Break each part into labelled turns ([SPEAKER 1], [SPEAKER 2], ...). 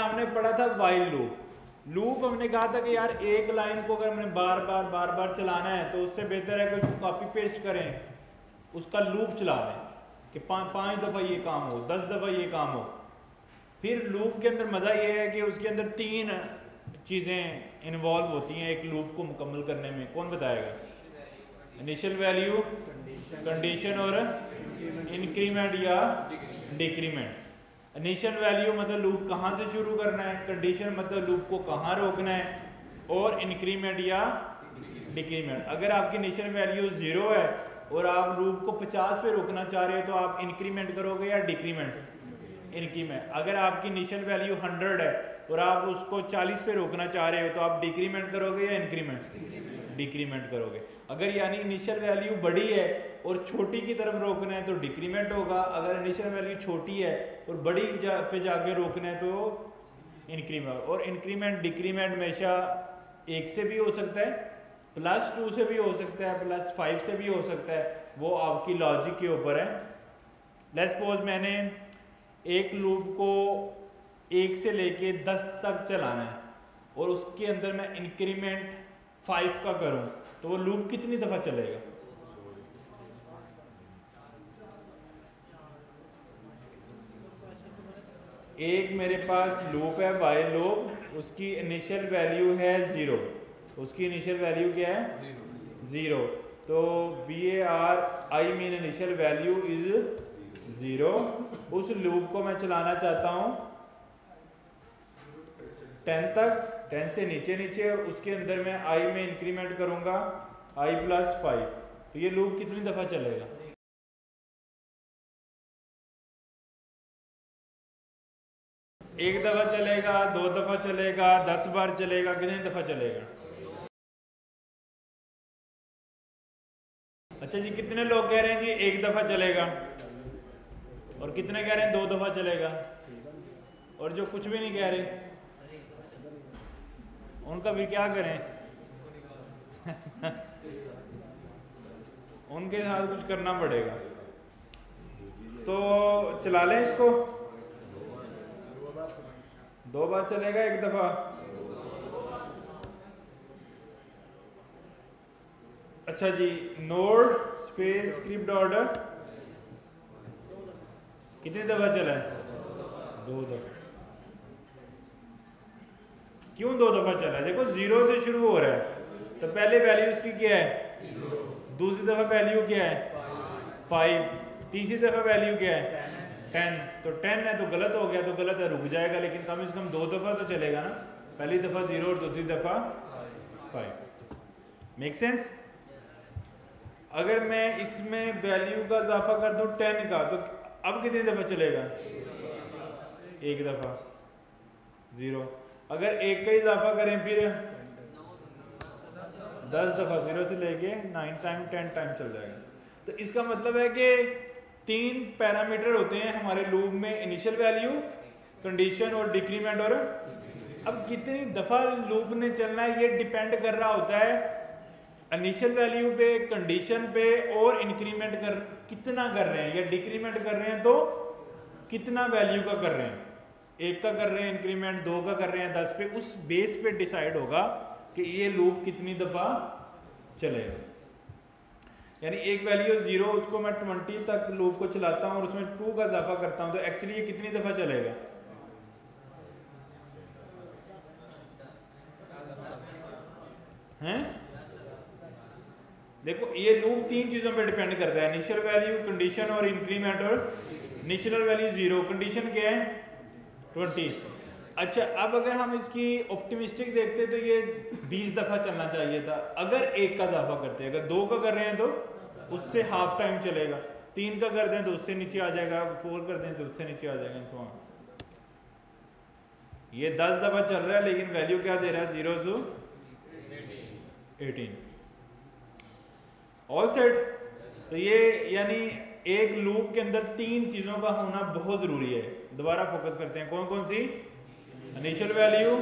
[SPEAKER 1] हमने पढ़ा था वाइल लूप। लूप हमने कहा था कि यार एक लाइन को अगर हमने बार बार चलाना है तो उससे बेहतर है कि उसको कॉपी पेस्ट करें, उसका लूप चला लें कि 5 दफ़ा ये काम हो, 10 दफ़ा ये काम हो। फिर लूप के अंदर मज़ा ये है कि उसके अंदर 3 चीज़ें इन्वॉल्व होती हैं एक लूप को मुकम्मल करने में। कौन बताएगा? इनिशियल वैल्यू, कंडीशन और इंक्रीमेंट या डिक्रीमेंट। इनिशियल वैल्यू मतलब लूप कहाँ से शुरू करना है, कंडीशन मतलब लूप को कहाँ रोकना है, और इंक्रीमेंट या डिक्रीमेंट। अगर आपकी इनिशियल वैल्यू 0 है और आप लूप को 50 पे रोकना चाह रहे हो तो आप इंक्रीमेंट करोगे या डिक्रीमेंट? इंक्रीमेंट। अगर आपकी इनिशियल वैल्यू 100 है और आप उसको 40 पे रोकना चाह रहे हो तो आप डिक्रीमेंट करोगे या इंक्रीमेंट? डिक्रीमेंट करोगे। अगर यानी इनिशियल वैल्यू बड़ी है और छोटी की तरफ रोकना है तो डिक्रीमेंट होगा, अगर इनिशियल वैल्यू छोटी है और बड़ी पे जाके रोकना है तो इंक्रीमेंट। और इंक्रीमेंट डिक्रीमेंट हमेशा 1 से भी हो सकता है, +2 से भी हो सकता है, +5 से भी हो सकता है, वो आपकी लॉजिक के ऊपर है। लेट्स सपोज मैंने एक लूप को 1 से लेके 10 तक चलाना है और उसके अंदर मैं इंक्रीमेंट 5 का करूं तो वो लूप कितनी दफ़ा चलेगा? एक मेरे पास लूप है वाइल लूप, उसकी इनिशियल वैल्यू है 0। उसकी इनिशियल वैल्यू क्या है? 0। तो VAR I mean initial value is 0। उस लूप को मैं चलाना चाहता हूँ 10 तक, 10 से नीचे, उसके अंदर मैं आई में इंक्रीमेंट करूँगा i+5। तो ये लूप कितनी दफ़ा चलेगा? एक दफ़ा चलेगा, 2 दफ़ा चलेगा, 10 बार चलेगा, कितनी दफ़ा चलेगा? अच्छा जी, कितने लोग कह रहे हैं जी 1 दफ़ा चलेगा और कितने कह रहे हैं 2 दफ़ा चलेगा, और जो कुछ भी नहीं कह रहे उनका भी क्या करें? उनके साथ कुछ करना पड़ेगा। तो चला लें इसको, 2 बार चलेगा, 1 दफ़ा। अच्छा जी, नोड स्पेस स्क्रिप्ट ऑर्डर कितनी दफ़ा चला है? 2 दफ़ा। क्यों 2 दफ़ा चला है? देखो 0 से शुरू हो रहा है तो पहले वैल्यू इसकी क्या है? दूसरी दफ़ा वैल्यू क्या है? 5। तीसरी दफ़ा वैल्यू क्या है? 10। तो 10 है तो गलत हो गया, तो गलत है, रुक जाएगा, लेकिन कम से कम 2 दफ़ा तो चलेगा ना। पहली दफ़ा 0 और दूसरी दफ़ा 5। Make sense? अगर मैं इसमें वैल्यू का इजाफा कर दूं 10 का तो अब कितनी दफ़ा चलेगा? 1 दफ़ा। 0। अगर 1 का इजाफा करें फिर 10 दफ़ा, 0 से लेके 9 टाइम 10 टाइम चल जाएगा। तो इसका मतलब है कि 3 पैरामीटर होते हैं हमारे लूप में, इनिशियल वैल्यू, कंडीशन और डिक्रीमेंट। और अब कितनी दफ़ा लूप ने चलना है ये डिपेंड कर रहा होता है इनिशियल वैल्यू पे, कंडीशन पे, और इंक्रीमेंट कितना कर रहे हैं, या डिक्रीमेंट कर रहे हैं तो कितना वैल्यू का कर रहे हैं। 1 का कर रहे हैं इंक्रीमेंट, 2 का कर रहे हैं 10 पे, उस बेस पे डिसाइड होगा कि ये लूप कितनी दफ़ा चलेगा। यानी एक वैल्यू 0, उसको मैं 20 तक लूप को चलाता हूँ और उसमें 2 का इजाफा करता हूँ तो एक्चुअली ये कितनी दफ़ा चलेगा? हैं? देखो ये लूप 3 चीज़ों पे डिपेंड करता है, इनिशियल वैल्यू, कंडीशन और इंक्रीमेंट। और इनिशियल वैल्यू 0, कंडीशन क्या है? 20। अच्छा, अब अगर हम इसकी ऑप्टिमिस्टिक देखते तो ये 20 दफ़ा चलना चाहिए था अगर 1 का इजाफा करते। अगर 2 का कर रहे हैं तो उससे हाफ टाइम चलेगा, 3 का कर दें तो उससे नीचे आ जाएगा, 4 कर दें तो उससे नीचे आ जाएगा, सो ऑन। ये 10 दफ़ा चल रहा है लेकिन वैल्यू क्या दे रहा है? 0 to 18। All set. तो ये यानी एक लूप के अंदर 3 चीज़ों का होना बहुत ज़रूरी है। दोबारा फोकस करते हैं, कौन कौन सी? इनिशियल वैल्यू,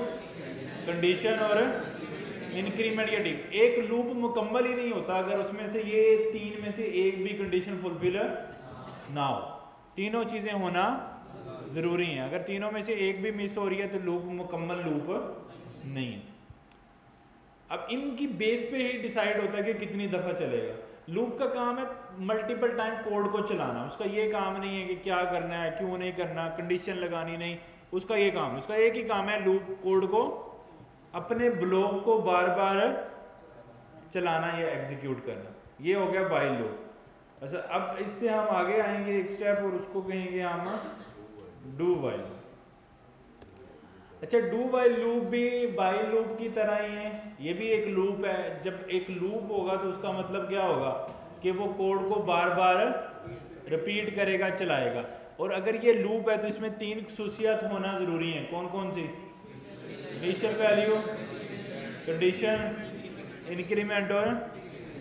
[SPEAKER 1] कंडीशन और इंक्रीमेंट या डिक। एक लूप मुकम्मल ही नहीं होता अगर उसमें से ये 3 में से एक भी कंडीशन फुलफिल ना हो। तीनों चीज़ें होना ज़रूरी हैं। अगर तीनों में से एक भी मिस हो रही है तो लूप मुकम्मल लूप नहीं है। अब इनकी बेस पे ही डिसाइड होता है कि कितनी दफ़ा चलेगा। लूप का काम है मल्टीपल टाइम कोड को चलाना, उसका ये काम नहीं है कि क्या करना है क्यों नहीं करना, कंडीशन लगानी नहीं, उसका ये काम है, उसका एक ही काम है लूप कोड को अपने ब्लॉक को बार बार चलाना या एग्जीक्यूट करना। ये हो गया वाइल लूप। अच्छा, अब इससे हम आगे आएंगे एक स्टेप और उसको कहेंगे हम डू वाइल लूप। अच्छा, डू वाइल लूप भी वाइल लूप की तरह ही है, ये भी एक लूप है। जब एक लूप होगा तो उसका मतलब क्या होगा कि वो कोड को बार बार रिपीट करेगा, चलाएगा। और अगर ये लूप है तो इसमें तीन खसूसियात होना ज़रूरी है। कौन कौन सी? इनिशियल वैल्यू, कंडीशन, इंक्रीमेंट और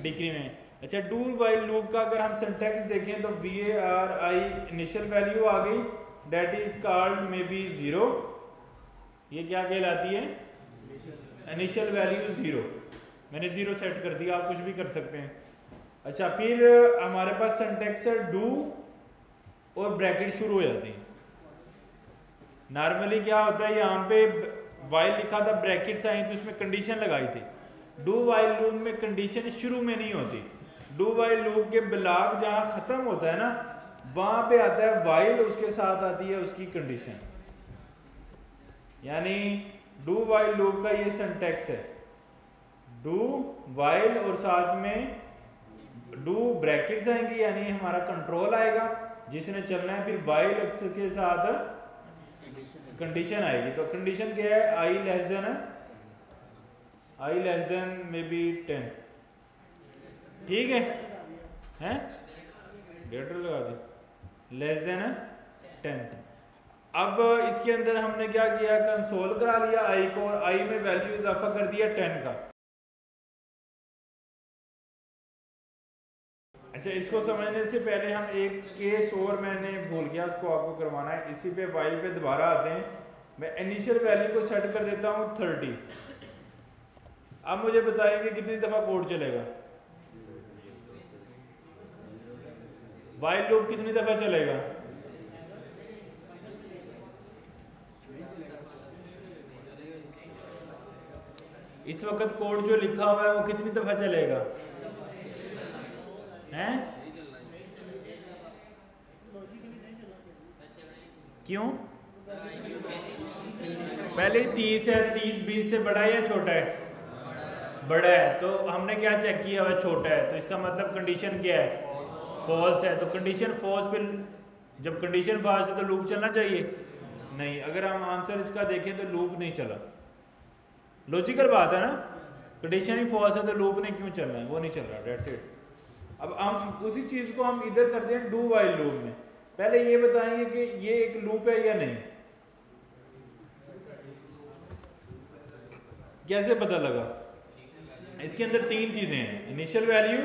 [SPEAKER 1] डिक्रीमेंट। अच्छा, डू वाइल लूप का अगर हम सिंटैक्स देखें तो VARI इनिशियल वैल्यू आ गई, that is called may be 0। ये क्या कहलाती है? Initial value 0। मैंने 0 सेट कर दिया, आप कुछ भी कर सकते हैं। अच्छा, फिर हमारे पास सिंटैक्स है डू और ब्रैकेट शुरू हो जाती है। नॉर्मली क्या होता है, यहाँ पे वाइल लिखा था, ब्रैकेट्स आई तो इसमें कंडीशन लगाई थी। डू वाइल लूप में कंडीशन शुरू में नहीं होती। डू वाइल लूप के ब्लॉक जहाँ ख़त्म होता है ना, वहाँ पे आता है वाइल, उसके साथ आती है उसकी कंडीशन। यानी डू वाइल लूप का ये सिंटैक्स है, डू वाइल और साथ में डू ब्रैकेट्स आएंगी, यानी हमारा कंट्रोल आएगा जिसने चलना है, फिर वाइल के साथ कंडीशन आएगी। तो कंडीशन क्या है? आई लेस देन मे बी 10। ठीक है, हैं ग्रेटर लगा दी, लेस देन 10। अब इसके अंदर हमने क्या किया, कंसोल करा लिया आई को, और आई में वैल्यू इजाफा कर दिया 10 का। अच्छा, इसको समझने से पहले हम एक केस और मैंने भूल गया, उसको आपको करवाना है। इसी पे वाइल पे दोबारा आते हैं। मैं इनिशियल वैल्यू को सेट कर देता हूँ 30। अब मुझे बताएंगे कितनी दफ़ा कोड चलेगा, वाइल लूप कितनी दफ़ा चलेगा? इस वक्त कोड जो लिखा हुआ है वो कितनी दफ़ा चलेगा? हैं? क्यों? पहले 30 है, 30 20 से बड़ा है या छोटा है? बड़ा है। तो हमने क्या चेक किया हुआ? छोटा है। तो इसका मतलब कंडीशन क्या है? फॉल्स है। तो कंडीशन फॉल्स पे, जब कंडीशन फॉल्स है तो लूप चलना चाहिए? नहीं। अगर हम आंसर इसका देखें तो लूप नहीं चला। लॉजिकल बात है ना, कंडीशन ही फॉल्स है तो लूप ने क्यों चलना है? वो नहीं चल रहा, डेट्स इट। अब हम उसी चीज़ को हम इधर करते हैं डू वाइल लूप में। पहले ये बताएंगे कि ये एक लूप है या नहीं, कैसे पता लगा? इसके अंदर तीन चीज़ें हैं, इनिशियल वैल्यू,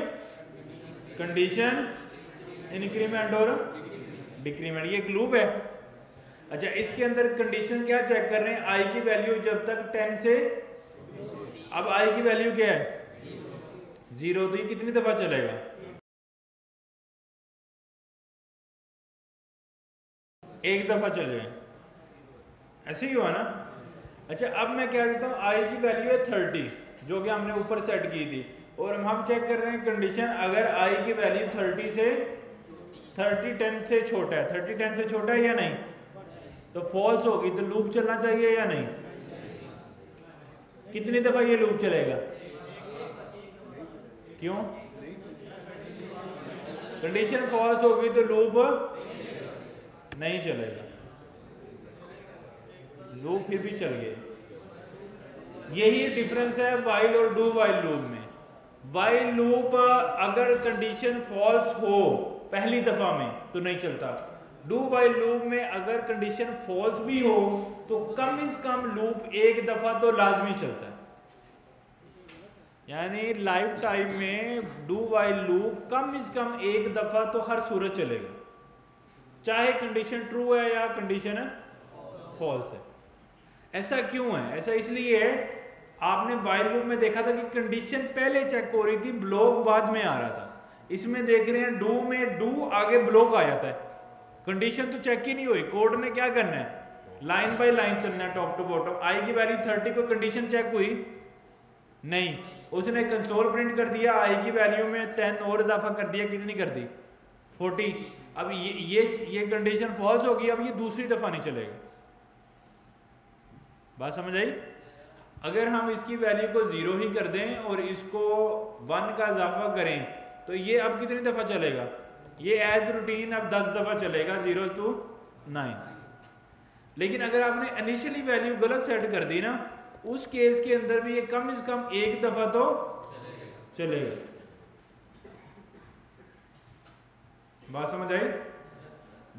[SPEAKER 1] कंडीशन, इंक्रीमेंट और डिक्रीमेंट। ये एक लूप है। अच्छा, इसके अंदर कंडीशन क्या चेक कर रहे हैं? आई की वैल्यू जब तक 10 से, अब आई की वैल्यू क्या है? 0। तो ये कितनी दफ़ा चलेगा? एक दफ़ा चलेगा। ऐसे ही हुआ ना? अच्छा, अब मैं क्या देता हूँ, आई की वैल्यू है 30 जो कि हमने ऊपर सेट की थी, और हम चेक कर रहे हैं कंडीशन, अगर आई की वैल्यू 30 10 से छोटा है, 30 10 से छोटा है या नहीं, तो फॉल्स होगी। तो लूप चलना चाहिए या नहीं? कितनी दफ़ा ये लूप चलेगा? क्यों? कंडीशन फॉल्स होगी तो लूप नहीं चलेगा, लूप फिर भी चल गया। यही डिफरेंस है वाइल और डू वाइल लूप में। वाइल लूप अगर कंडीशन फॉल्स हो पहली दफा में तो नहीं चलता। डू वाइल लूप में अगर कंडीशन फॉल्स भी हो तो कम से कम लूप एक दफा तो लाजमी चलता है। यानी लाइफ टाइम में डू वाइल लूप कम से कम एक दफा तो हर सूरत चलेगा, चाहे कंडीशन ट्रू है या कंडीशन फॉल्स है। ऐसा क्यों है? ऐसा इसलिए है, आपने वाइल लूप में देखा था कि कंडीशन पहले चेक हो रही थी, ब्लॉक बाद में आ रहा था। इसमें देख रहे हैं डू में डू आगे ब्लॉक आ जाता है, कंडीशन तो चेक ही नहीं हुई, कोड ने क्या करना है, लाइन बाय लाइन चलना है टॉप टू बॉटम। आई की वैल्यू 30 को कंडीशन चेक हुई नहीं, उसने कंसोल प्रिंट कर दिया, आई की वैल्यू में 10 और इजाफा कर दिया, कितनी कर दी 40। अब ये कंडीशन फॉल्स होगी, अब ये दूसरी दफा नहीं चलेगा। बात समझ आई? अगर हम इसकी वैल्यू को 0 ही कर दें और इसको 1 का इजाफा करें तो ये अब कितनी दफा चलेगा, ये एज रूटीन अब 10 दफा चलेगा 0 to 9। लेकिन अगर आपने इनिशियली वैल्यू गलत सेट कर दी ना, उस केस के अंदर भी ये कम से कम एक दफा तो चलेगा। बात समझ आई?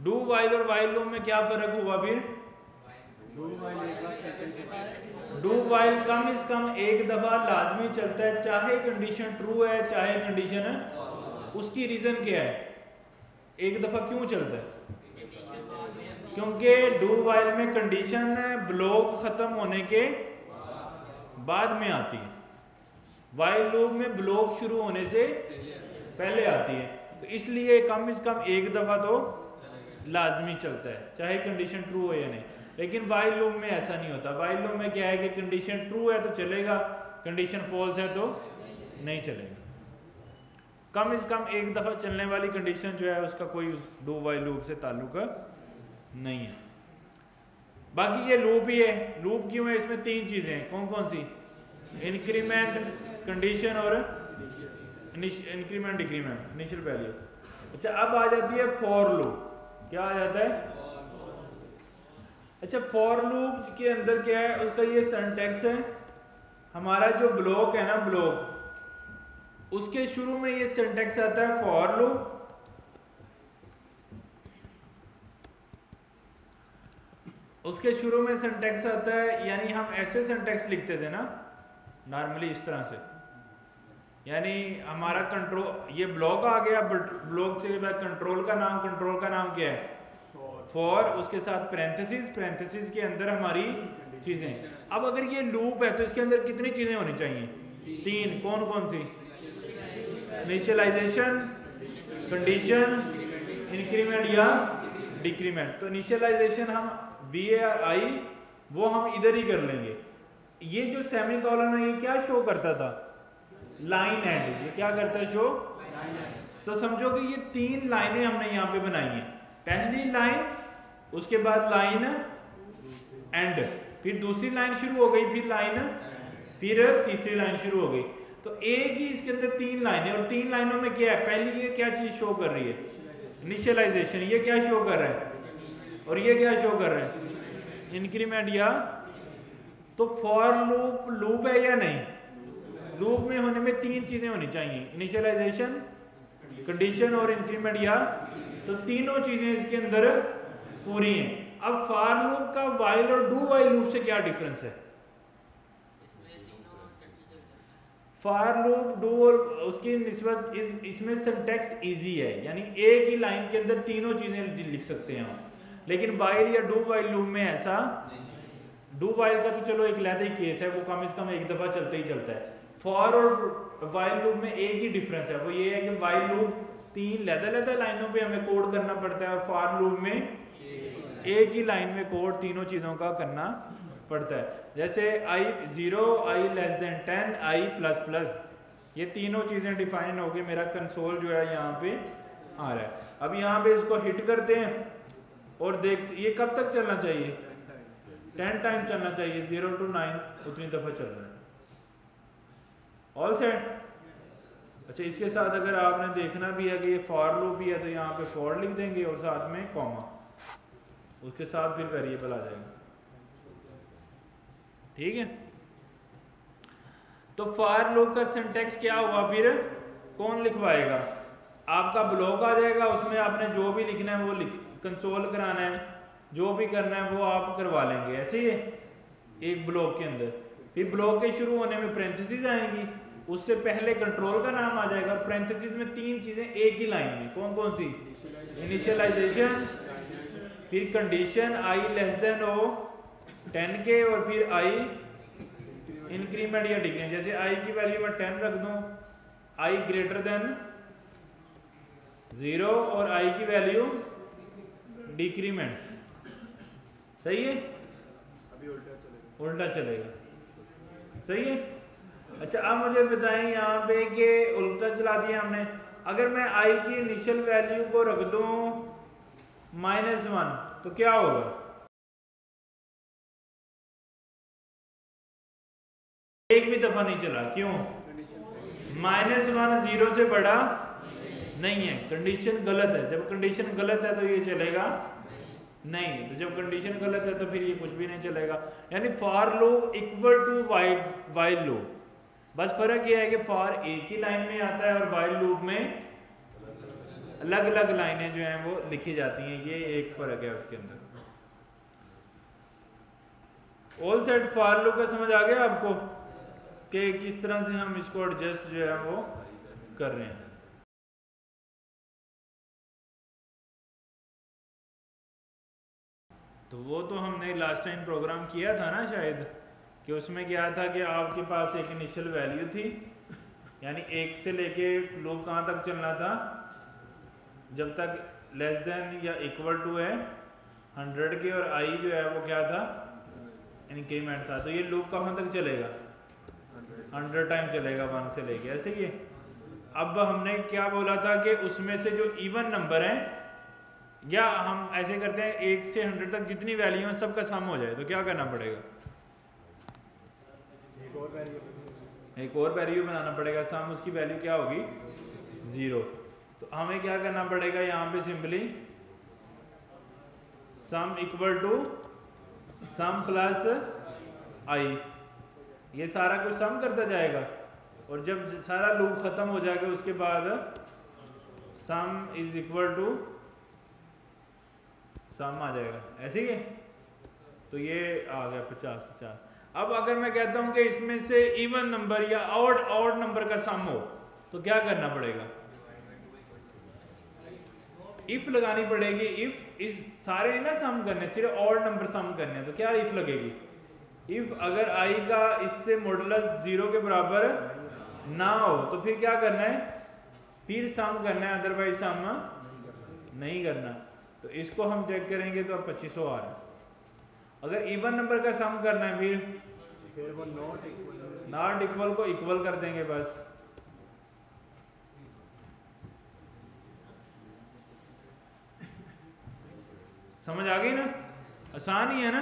[SPEAKER 1] डू वाइल और वाइल लूप में क्या फर्क हुआ फिर? डू वाइल कम से कम एक दफा लाजमी चलता है, चाहे कंडीशन ट्रू है चाहे कंडीशन है। उसकी रीजन क्या है, एक दफा क्यों चलता है? क्योंकि डू वाइल में कंडीशन ब्लॉक खत्म होने के बाद में आती है, वाइल लूप में ब्लॉक शुरू होने से पहले आती है। तो इसलिए कम से कम एक दफा तो लाजमी चलता है, चाहे कंडीशन ट्रू हो या नहीं। लेकिन वाइल लूप में ऐसा नहीं होता। वाइल लूप में क्या है कि कंडीशन ट्रू है तो चलेगा, कंडीशन फॉल्स है तो नहीं चलेगा। कम से कम एक दफा चलने वाली कंडीशन जो है उसका कोई डू वाइल लूप से ताल्लुक नहीं है। बाकी ये लूप ही है। लूप क्यों है? इसमें 3 चीजें हैं। कौन कौन सी? इंक्रीमेंट, कंडीशन और इंक्रीमेंट डिक्रीमेंट, इनिशियल वैल्यू। अच्छा, अब आ जाती है फॉर लूप। क्या आ जाता है? अच्छा, फॉर लूप के अंदर क्या है, उसका ये सिंटैक्स है। हमारा जो ब्लॉक है ना, ब्लॉक, उसके शुरू में ये सिंटैक्स आता है फॉर लूप। उसके शुरू में सिंटैक्स आता है, यानी हम ऐसे सिंटैक्स लिखते थे ना नॉर्मली इस तरह से, यानी हमारा कंट्रोल, ये ब्लॉक आ गया, ब्लॉक से बाद कंट्रोल का नाम क्या है? फॉर, उसके साथ पैरेंथेसिस के अंदर हमारी चीजें। अब अगर ये लूप है तो इसके अंदर कितनी चीजें होनी चाहिए? 3। कौन कौन सी? इनिशियलाइजेशन, कंडीशन, इंक्रीमेंट या डिक्रीमेंट। तो इनिशियलाइजेशन हम VA और I वो हम इधर ही कर लेंगे। ये जो सेमी कॉलन है ये क्या शो करता था? Line and. ये क्या करता है? शो। तो समझो कि ये 3 लाइनें हमने यहाँ पे बनाई हैं। पहली लाइन, उसके बाद लाइन एंड, फिर दूसरी लाइन शुरू हो गई, फिर लाइन, फिर तीसरी लाइन शुरू हो गई। तो एक ही इसके अंदर 3 लाइनें, और 3 लाइनों में क्या है? पहली ये क्या चीज शो कर रही है? इनिशियलाइजेशन। ये क्या शो कर रहा है? और ये क्या शो कर रहा है? इंक्रीमेंट या। तो फॉर लूप है या नहीं? लूप में होने में 3 चीजें होनी चाहिए, इनिशियलाइजेशन, कंडीशन और इंक्रीमेंट या। तो तीनों चीजें इसके अंदर पूरी हैं। अब फॉर लूप का वाइल और डू वाइल लूप से क्या डिफरेंस है? फॉर लूप, डू और उसकी निस्बत इसमें सिंटैक्स इजी है, यानी एक ही लाइन के अंदर तीनों चीजें लिख सकते हैं हम। लेकिन वाइल या डू वाइल लूप में ऐसा, डू वाइल का तो चलो एक अलग ही केस है, वो कम से कम एक दफा चलते ही चलता है। फॉर और वाइल लूप में एक ही डिफरेंस है, वो ये है कि वाइल लूप 3 लहदा लाइनों पे हमें कोड करना पड़ता है, और फॉर लूप में एक ही लाइन में कोड तीनों चीजों का करना पड़ता है। जैसे I0, I<10, I++, ये तीनों चीजें डिफाइन हो गई। मेरा कंसोल जो है यहाँ पे आ रहा है। अब यहाँ पे इसको हिट करते हैं और देखते, ये कब तक चलना चाहिए? 10 टाइम चलना चाहिए, 0 to 9 उतनी दफा चल रहा है। All set. अच्छा, इसके साथ अगर आपने देखना भी है कि ये फॉर लूप ही है तो यहाँ पे फॉर लिख देंगे और साथ में कॉमा, उसके साथ फिर वेरिएबल आ जाएगा। ठीक है। तो फॉर लूप का सिंटैक्स क्या हुआ? फिर कौन लिखवाएगा? आपका ब्लॉक आ जाएगा, उसमें आपने जो भी लिखना है वो कंसोल कराना है, जो भी करना है वो आप करवा लेंगे। ऐसे ही है एक ब्लॉक के अंदर। फिर ब्लॉक के शुरू होने में पैरेंथेसिस आएंगी, उससे पहले कंट्रोल का नाम आ जाएगा, और पैरेंथेसिस में 3 चीजें एक ही लाइन में। कौन कौन सी? इनिशियलाइजेशन, फिर कंडीशन I 10 के, और फिर I इंक्रीमेंट या डिक्रीमेंट। जैसे I की वैल्यू मैं 10 रख दूं, I 0, और I की वैल्यू डिक्रीमेंट, सही है,
[SPEAKER 2] अभी
[SPEAKER 1] उल्टा चलेगा, सही है। अच्छा अब मुझे बताएं यहाँ पे कि उल्टा चला दिया हमने, अगर मैं आई की इनिशियल वैल्यू को रख दूं -1 तो क्या होगा? एक भी दफा नहीं चला, क्यों? -1 0 से बड़ा नहीं है, कंडीशन गलत है। जब कंडीशन गलत है तो ये चलेगा नहीं, तो जब कंडीशन गलत है तो फिर ये कुछ भी नहीं चलेगा। यानी for loop equal to while loop, बस फर्क ये है कि फॉर एक ही लाइन में आता है और वाइल लूप में अलग अलग लाइनें जो हैं वो लिखी जाती हैं, ये एक फर्क है उसके अंदर। ऑल सेट फॉर लूप का समझ आ गया आपको कि किस तरह से हम इसको एडजस्ट जो है वो कर रहे हैं। तो वो तो हमने लास्ट टाइम प्रोग्राम किया था ना शायद, कि उसमें क्या था कि आपके पास एक इनिशियल वैल्यू थी, यानी 1 से लेके लूप कहाँ तक चलना था, जब तक लेस देन या इक्वल टू है 100 के, और आई जो है वो क्या था, इंक्रीमेंट था। तो ये लूप कहाँ तक चलेगा? 100 टाइम चलेगा 1 से लेके, ऐसे ही है। अब हमने क्या बोला था कि उसमें से जो इवन नंबर हैं, या हम ऐसे करते हैं 1 से 100 तक जितनी वैल्यू है सबका सम हो जाए, तो क्या करना पड़ेगा? एक और वैल्यू बनाना पड़ेगा, सम उसकी वैल्यू क्या होगी? 0। तो हमें क्या करना पड़ेगा यहाँ पे? Simply sum equal to sum plus I, ये सारा कुछ सम करता जाएगा, और जब सारा लूप खत्म हो जाएगा उसके बाद सम इज इक्वल टू सम आ जाएगा, ऐसे ही है। तो ये आ गया 50-50। अब अगर मैं कहता हूं कि इसमें से इवन नंबर या ऑड नंबर का सम हो, तो क्या करना पड़ेगा? इफ लगानी पड़ेगी। इफ इस सारे ना सम करने, सिर्फ ऑड नंबर सम करने, तो क्या इफ लगेगी? इफ अगर आई का इससे मॉडुलस 0 के बराबर ना हो तो फिर क्या करना है? फिर सम करना है, अदरवाइज सम नहीं करना। तो इसको हम चेक करेंगे तो अब 2500 आ रहा है। अगर इवन नंबर का सम करना है फिर
[SPEAKER 2] वो
[SPEAKER 1] नॉट इक्वल को इक्वल कर देंगे बस। समझ आ गई ना? आसान ही है ना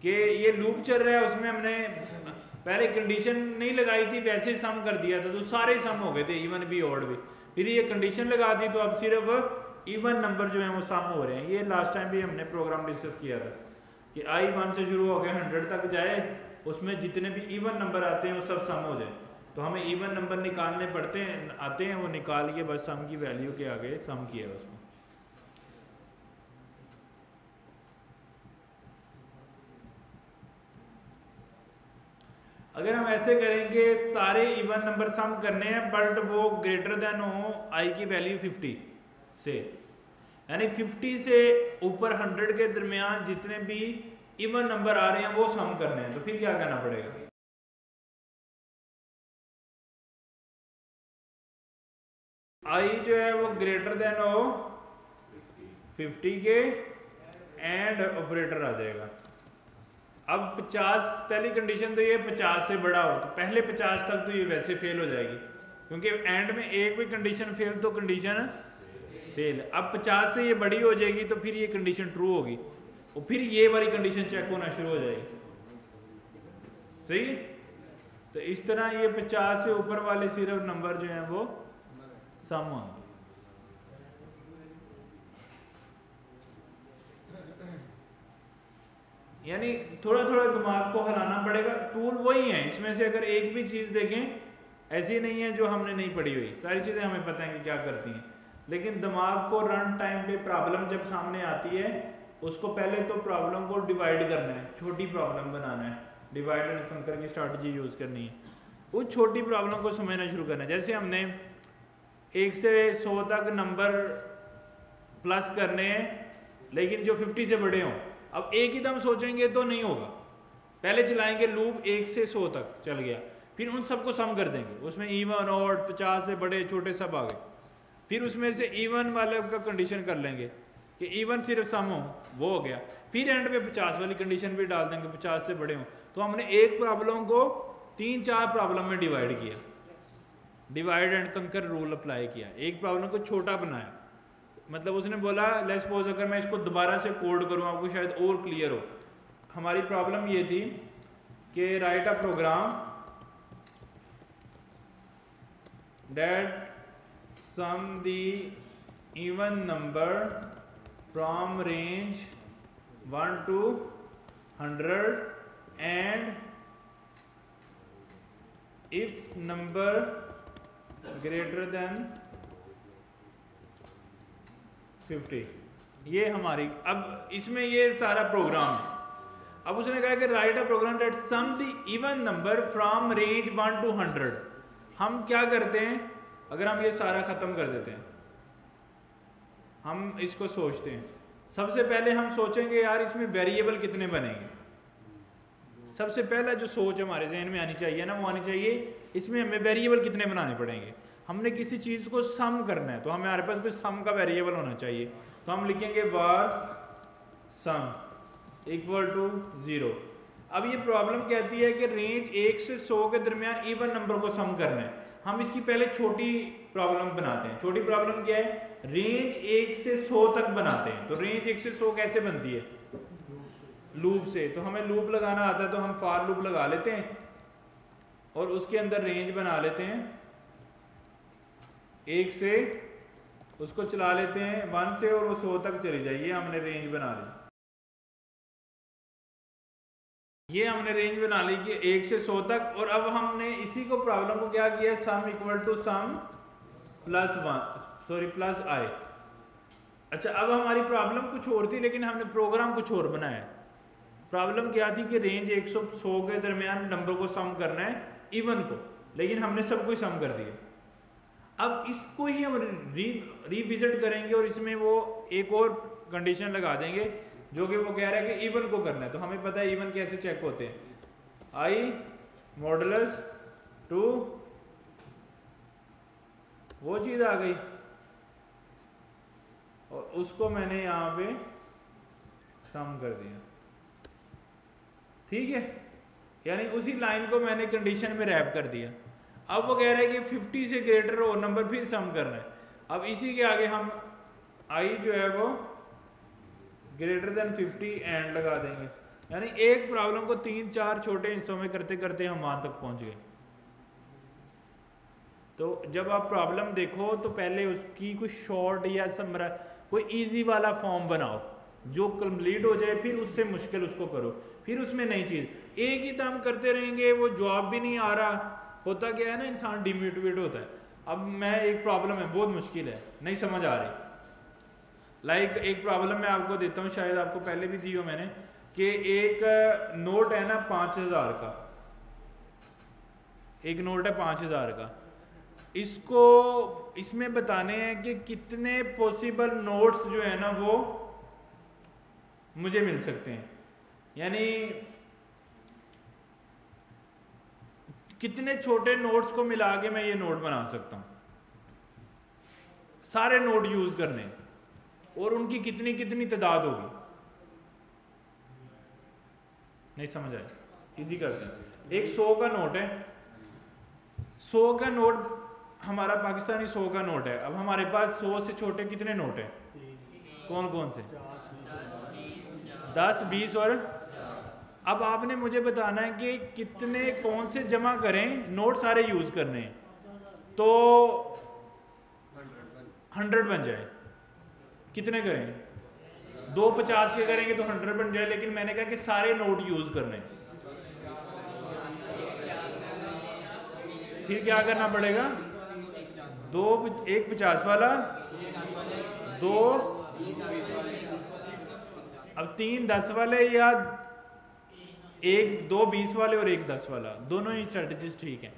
[SPEAKER 1] कि ये लूप चल रहा है, उसमें हमने पहले कंडीशन नहीं लगाई थी, वैसे सम कर दिया था तो सारे सम हो गए थे, इवन भी ऑड भी। फिर ये कंडीशन लगा दी तो अब सिर्फ इवन नंबर जो है वो सम हो रहे हैं। ये लास्ट टाइम भी हमने प्रोग्राम डिस्कस किया था कि आई 1 से शुरू होकर 100 तक जाए, उसमें जितने भी इवन नंबर आते हैं वो सब सम हो जाए। तो हमें इवन नंबर निकालने पड़ते हैं, आते हैं, वो निकाल के बस सम की वैल्यू के आगे सम किया है उसको। अगर हम ऐसे करेंगे सारे इवन नंबर सम करने हैं बट वो ग्रेटर देन हो आई की वैल्यू 50 से, यानी 50 से ऊपर 100 के दरमियान जितने भी इवन नंबर आ रहे हैं वो सम करने हैं, तो फिर क्या करना पड़ेगा? आई जो है वो ग्रेटर देन हो 50 के एंड ऑपरेटर आ जाएगा। अब 50 पहली कंडीशन तो ये 50 से बड़ा हो, तो पहले 50 तक तो ये वैसे फेल हो जाएगी क्योंकि एंड में एक भी कंडीशन फेल तो कंडीशन फेल। अब 50 से ये बड़ी हो जाएगी तो फिर ये कंडीशन ट्रू होगी और फिर ये वाली कंडीशन चेक होना शुरू हो जाएगी। सही है? तो इस तरह ये 50 से ऊपर वाले सिर्फ नंबर जो हैं वो सम होंगे। यानी थोड़ा थोड़ा दिमाग को हिलाना पड़ेगा। टूल वही है, इसमें से अगर एक भी चीज़ देखें ऐसी नहीं है जो हमने नहीं पढ़ी हुई, सारी चीज़ें हमें पता है कि क्या करती हैं, लेकिन दिमाग को रन टाइम पे प्रॉब्लम जब सामने आती है उसको पहले तो प्रॉब्लम को डिवाइड करना है, छोटी प्रॉब्लम बनाना है, डिवाइड एंड कंकर की स्ट्रैटेजी यूज़ करनी है। उस छोटी प्रॉब्लम को समझना शुरू करना है। जैसे हमने 1 से 100 तक नंबर प्लस करने हैं लेकिन जो 50 से बड़े हों। अब एक ही दम सोचेंगे तो नहीं होगा, पहले चलाएंगे लूप 1 से 100 तक चल गया, फिर उन सबको सम कर देंगे, उसमें इवन और 50 से बड़े छोटे सब आ गए, फिर उसमें से इवन वाले का कंडीशन कर लेंगे कि इवन सिर्फ सम हो, वो हो गया। फिर एंड पे 50 वाली कंडीशन भी डाल देंगे, 50 से बड़े हो। तो हमने एक प्रॉब्लम को 3-4 प्रॉब्लम में डिवाइड किया, डिवाइड एंड कंकर रूल अप्लाई किया, एक प्रॉब्लम को छोटा बनाया। मतलब उसने बोला लेट्स सपोज अगर मैं इसको दोबारा से कोड करूँ आपको शायद और क्लियर हो। हमारी प्रॉब्लम ये थी कि write a program that sum the even number from range 1 to 100 and if number greater than 50। ये हमारी अब इसमें ये सारा प्रोग्राम है। अब उसने कहा कि write a program that sum the even number from range 1 to 100। हम क्या करते हैं, अगर हम ये सारा ख़त्म कर देते हैं, हम इसको सोचते हैं, सबसे पहले हम सोचेंगे यार इसमें वेरिएबल कितने बनेंगे। सबसे पहला जो सोच हमारे जहन में आनी चाहिए ना, वो आनी चाहिए इसमें हमें वेरिएबल कितने बनाने पड़ेंगे। हमने किसी चीज़ को सम करना है तो हमारे पास कोई सम का वेरिएबल होना चाहिए। तो हम लिखेंगे var sum इक्वल टू 0। अब ये प्रॉब्लम कहती है कि रेंज 1 से 100 के दरमियान इवन नंबर को सम करना है। हम इसकी पहले छोटी प्रॉब्लम बनाते हैं। छोटी प्रॉब्लम क्या है, रेंज 1 से 100 तक बनाते हैं। तो रेंज 1 से 100 कैसे बनती है, लूप से। तो हमें लूप लगाना आता है तो हम फॉर लूप लगा लेते हैं और उसके अंदर रेंज बना लेते हैं 1 से, उसको चला लेते हैं 1 से और वो 100 तक चली जाइए। हमने रेंज बना ली, ये हमने रेंज बना ली कि 1 से 100 तक। और अब हमने इसी को प्रॉब्लम को क्या किया, sum equal to sum plus i। अच्छा, अब हमारी प्रॉब्लम कुछ और थी लेकिन हमने प्रोग्राम कुछ और बनाया। प्रॉब्लम क्या थी कि रेंज 1 से 100 के दरमियान नंबर को सम करना है इवन को, लेकिन हमने सब कुछ सम कर दिया। अब इसको ही हम रिविजिट करेंगे और इसमें वो एक और कंडीशन लगा देंगे जो कि वो कह रहा है कि इवन को करना है। तो हमें पता है इवन कैसे चेक होते हैं, i मॉडुलस 2, वो चीज़ आ गई और उसको मैंने यहाँ पे सम कर दिया। ठीक है, यानी उसी लाइन को मैंने कंडीशन में रैप कर दिया। अब वो कह रहा है कि 50 से ग्रेटर हो नंबर फिर सम करना है। अब इसी के आगे हम i जो है वो ग्रेटर देन 50 एंड लगा देंगे। यानी एक प्रॉब्लम को 3-4 छोटे हिस्सों में करते करते हम वहां तक पहुंच गए। तो जब आप प्रॉब्लम देखो तो पहले उसकी कुछ शॉर्ट या समरा कोई इजी वाला फॉर्म बनाओ जो कंप्लीट हो जाए, फिर उससे मुश्किल उसको करो, फिर उसमें नई चीज़। एक ही काम करते रहेंगे, वो जवाब भी नहीं आ रहा, होता क्या है ना, इंसान डिमोटिवेट होता है। अब मैं एक प्रॉब्लम है बहुत मुश्किल है, नहीं समझ आ रही। लाइक एक प्रॉब्लम मैं आपको देता हूँ, शायद आपको पहले भी दी हो मैंने, कि एक नोट है ना 5000 का, एक नोट है 5000 का। इसको इसमें बताने हैं कि कितने पॉसिबल नोट्स जो है ना वो मुझे मिल सकते हैं, यानी कितने छोटे नोट्स को मिला के मैं ये नोट बना सकता हूँ, सारे नोट यूज करने, और उनकी कितनी कितनी तादाद होगी। नहीं समझ आया, इजी करते हैं। एक 100 का नोट है, 100 का नोट हमारा पाकिस्तानी 100 का नोट है। अब हमारे पास 100 से छोटे कितने नोट हैं, कौन कौन से, 10, 20 और। अब आपने मुझे बताना है कि कितने कौन से जमा करें, नोट सारे यूज करने हैं तो 100 बन जाए। कितने करेंगे, 2 50 के करेंगे तो 100 बन जाए, लेकिन मैंने कहा कि सारे नोट यूज करने हैं। फिर क्या करना पड़ेगा, 1 50 वाला, 2, अब 3 10 वाले, या 2 20 वाले और 1 10 वाला, दोनों ही स्ट्रेटजीज ठीक हैं।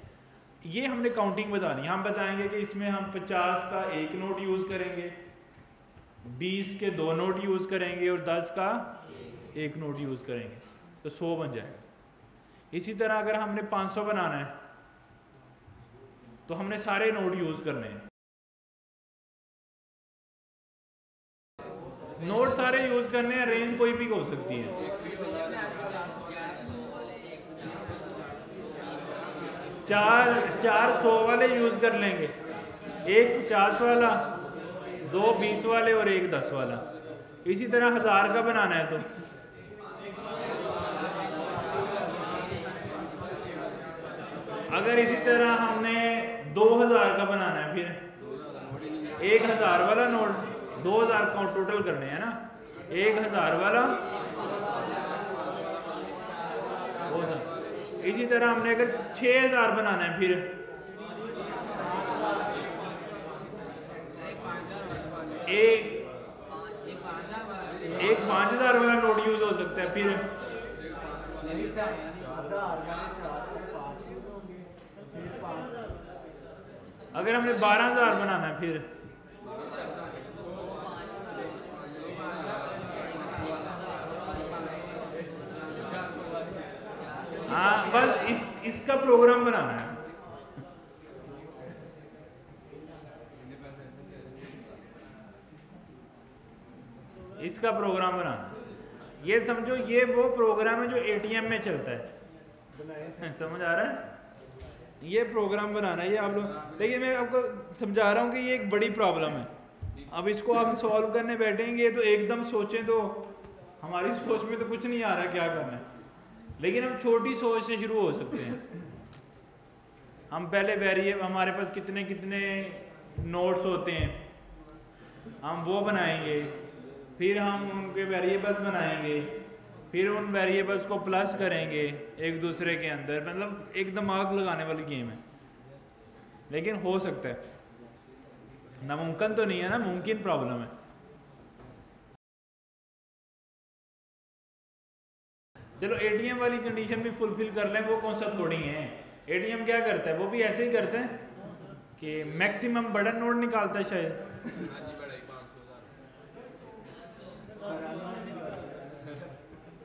[SPEAKER 1] ये हमने काउंटिंग बतानी। हम बताएंगे कि इसमें हम 50 का 1 नोट यूज करेंगे, 20 के 2 नोट यूज करेंगे और 10 का 1 नोट यूज करेंगे, तो 100 बन जाएगा। इसी तरह अगर हमने 500 बनाना है तो हमने सारे नोट यूज करने हैं। नोट सारे यूज करने हैं, रेंज कोई भी हो सकती है। 400 वाले यूज कर लेंगे, एक 50 वाला, 2 20 वाले और एक 10 वाला। इसी तरह 1000 का बनाना है तो अगर इसी तरह हमने 2000 का बनाना है, फिर 1000 वाला नोट, 2000 काउंट टोटल करने हैं ना, 1000 वाला। इसी तरह हमने अगर 6000 बनाना है, फिर एक 5000 वाला नोट यूज हो सकता है। फिर अगर हमने 12000 बनाना है, फिर हाँ, बस इसका प्रोग्राम बनाना है। इसका प्रोग्राम बनाना, ये समझो ये वो प्रोग्राम है जो एटीएम में चलता है। समझ आ रहा है? ये प्रोग्राम बनाना है ये आप लोग, लेकिन मैं आपको समझा रहा हूँ कि ये एक बड़ी प्रॉब्लम है। अब इसको आप सॉल्व करने बैठेंगे तो एकदम सोचें तो हमारी सोच में तो कुछ नहीं आ रहा क्या करना है, लेकिन हम छोटी सोच से शुरू हो सकते हैं। हम पहले वेरिएबल, हमारे पास कितने कितने नोट्स होते हैं, हम वो बनाएंगे, फिर हम उनके वेरिएबल्स बनाएंगे, फिर उन वेरिएबल्स को प्लस करेंगे एक दूसरे के अंदर। मतलब एक दिमाग लगाने वाली गेम है, लेकिन हो सकता है, नामुमकिन तो नहीं है ना, मुमकिन प्रॉब्लम है। चलो एटीएम वाली कंडीशन भी फुलफिल कर लें, वो कौन सा थोड़ी है। एटीएम क्या करता है, वो भी ऐसे ही करता है कि मैक्सिमम बड़ा नोट निकालता है शायद।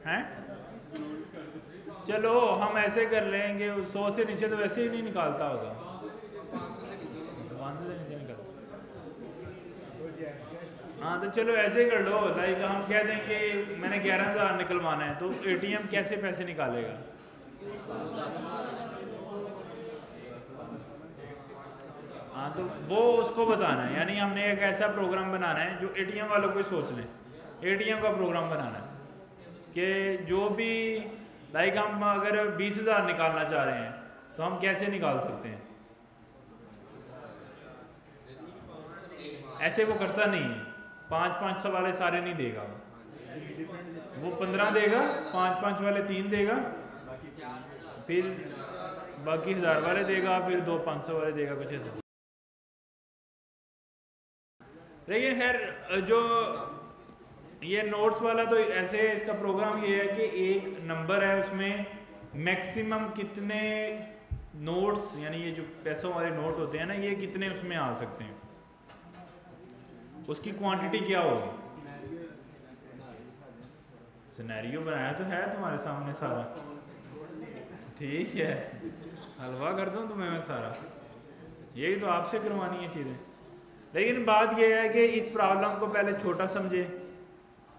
[SPEAKER 1] हैं? चलो हम ऐसे कर लेंगे, 100 से नीचे तो वैसे ही नहीं निकालता होगा, 500 से नीचे निकालता। हाँ तो चलो ऐसे कर लो, लाइक हम कह दें कि मैंने 11000 निकलवाना है, तो एटीएम कैसे पैसे निकालेगा? हाँ तो वो उसको बताना है, यानी हमने एक ऐसा प्रोग्राम बनाना है जो एटीएम वालों को सोच लें। एटीएम का प्रोग्राम बनाना है कि जो भी, लाइक हम अगर 20000 निकालना चाह रहे हैं तो हम कैसे निकाल सकते हैं। ऐसे वो करता नहीं है, 5-5 वाले सारे नहीं देगा वो 15 देगा, 5-5 वाले 3 देगा, फिर बाकी 1000 वाले देगा, फिर 2 500 वाले देगा, कुछ ऐसा। लेकिन खैर जो ये नोट्स वाला तो ऐसे है, इसका प्रोग्राम ये है कि एक नंबर है, उसमें मैक्सिमम कितने नोट्स, यानी ये जो पैसों वाले नोट होते हैं ना, ये कितने उसमें आ सकते हैं, उसकी क्वांटिटी क्या होगी। सिनेरियो बनाया तो है तुम्हारे सामने सारा, ठीक है, हलवा कर दूं तुम्हें मैं सारा, यही तो आपसे करवानी है चीज़ें। लेकिन बात यह है कि इस प्रॉब्लम को पहले छोटा समझे,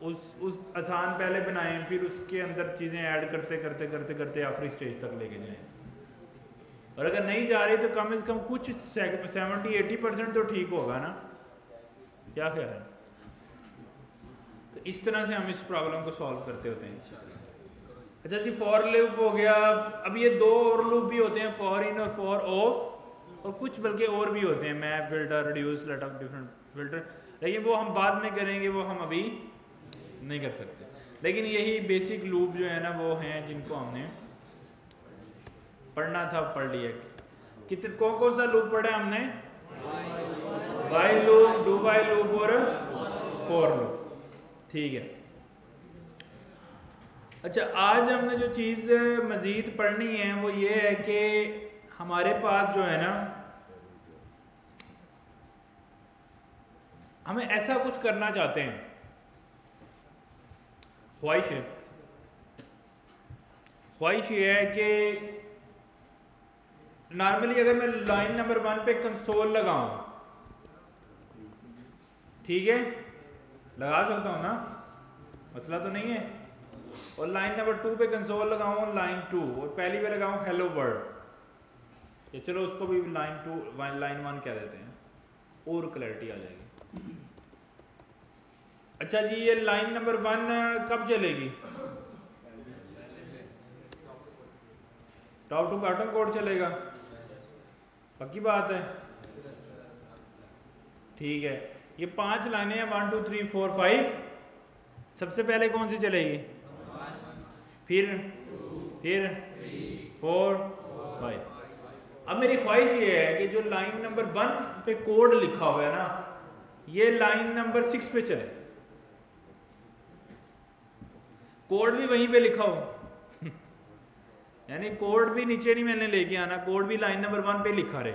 [SPEAKER 1] उस आसान पहले बनाएं, फिर उसके अंदर चीज़ें ऐड करते करते करते करते आखिरी स्टेज तक लेके जाएं। और अगर नहीं जा रही तो कम से कम कुछ 70-80% तो ठीक होगा ना, क्या ख्याल है? तो इस तरह से हम इस प्रॉब्लम को सॉल्व करते होते हैं। अच्छा जी, फॉर लूप हो गया। अब ये 2 और लूप भी होते हैं, फॉर इन और फॉर ऑफ, और कुछ बल्कि और भी होते हैं, map filter, reduce, lot of different filter, लेकिन वो हम बाद में करेंगे, वो हम अभी नहीं कर सकते। लेकिन यही बेसिक लूप जो है ना, वो हैं जिनको हमने पढ़ना था, पढ़ लिया। कितने कौन सा लूप पढ़ा हमने? While loop, do while loop और फॉर लूप, ठीक है। अच्छा, आज हमने जो चीज़ मज़ीद पढ़नी है वो ये है कि हमारे पास जो है ना, हमें ऐसा कुछ करना चाहते हैं, ख्वाहिश ये है कि नॉर्मली अगर मैं लाइन नंबर 1 पे कंसोल लगाऊं, ठीक है, लगा सकता हूँ ना, मसला तो नहीं है। और लाइन नंबर 2 पे कंसोल लगाऊँ लाइन 2 और पहली पे लगाऊँ हेलो वर्ल्ड। ये चलो उसको भी लाइन 2 लाइन 1 क्या देते हैं और क्लैरिटी आ जाएगी। अच्छा जी, ये लाइन नंबर 1 कब चलेगी? टॉप टू बॉटम कोड चलेगा, पक्की बात है? ठीक है, ये 5 लाइनें हैं 1 2 3 4 5। सबसे पहले कौन सी चलेगी? फिर 4 5। अब मेरी ख्वाहिश ये है कि जो लाइन नंबर 1 पे कोड लिखा हुआ है ना, ये लाइन नंबर 6 पे चले, कोड भी वहीं पे लिखा हो यानी कोड भी नीचे नहीं मैंने लेके आना, कोड भी लाइन नंबर 1 पे लिखा रहे,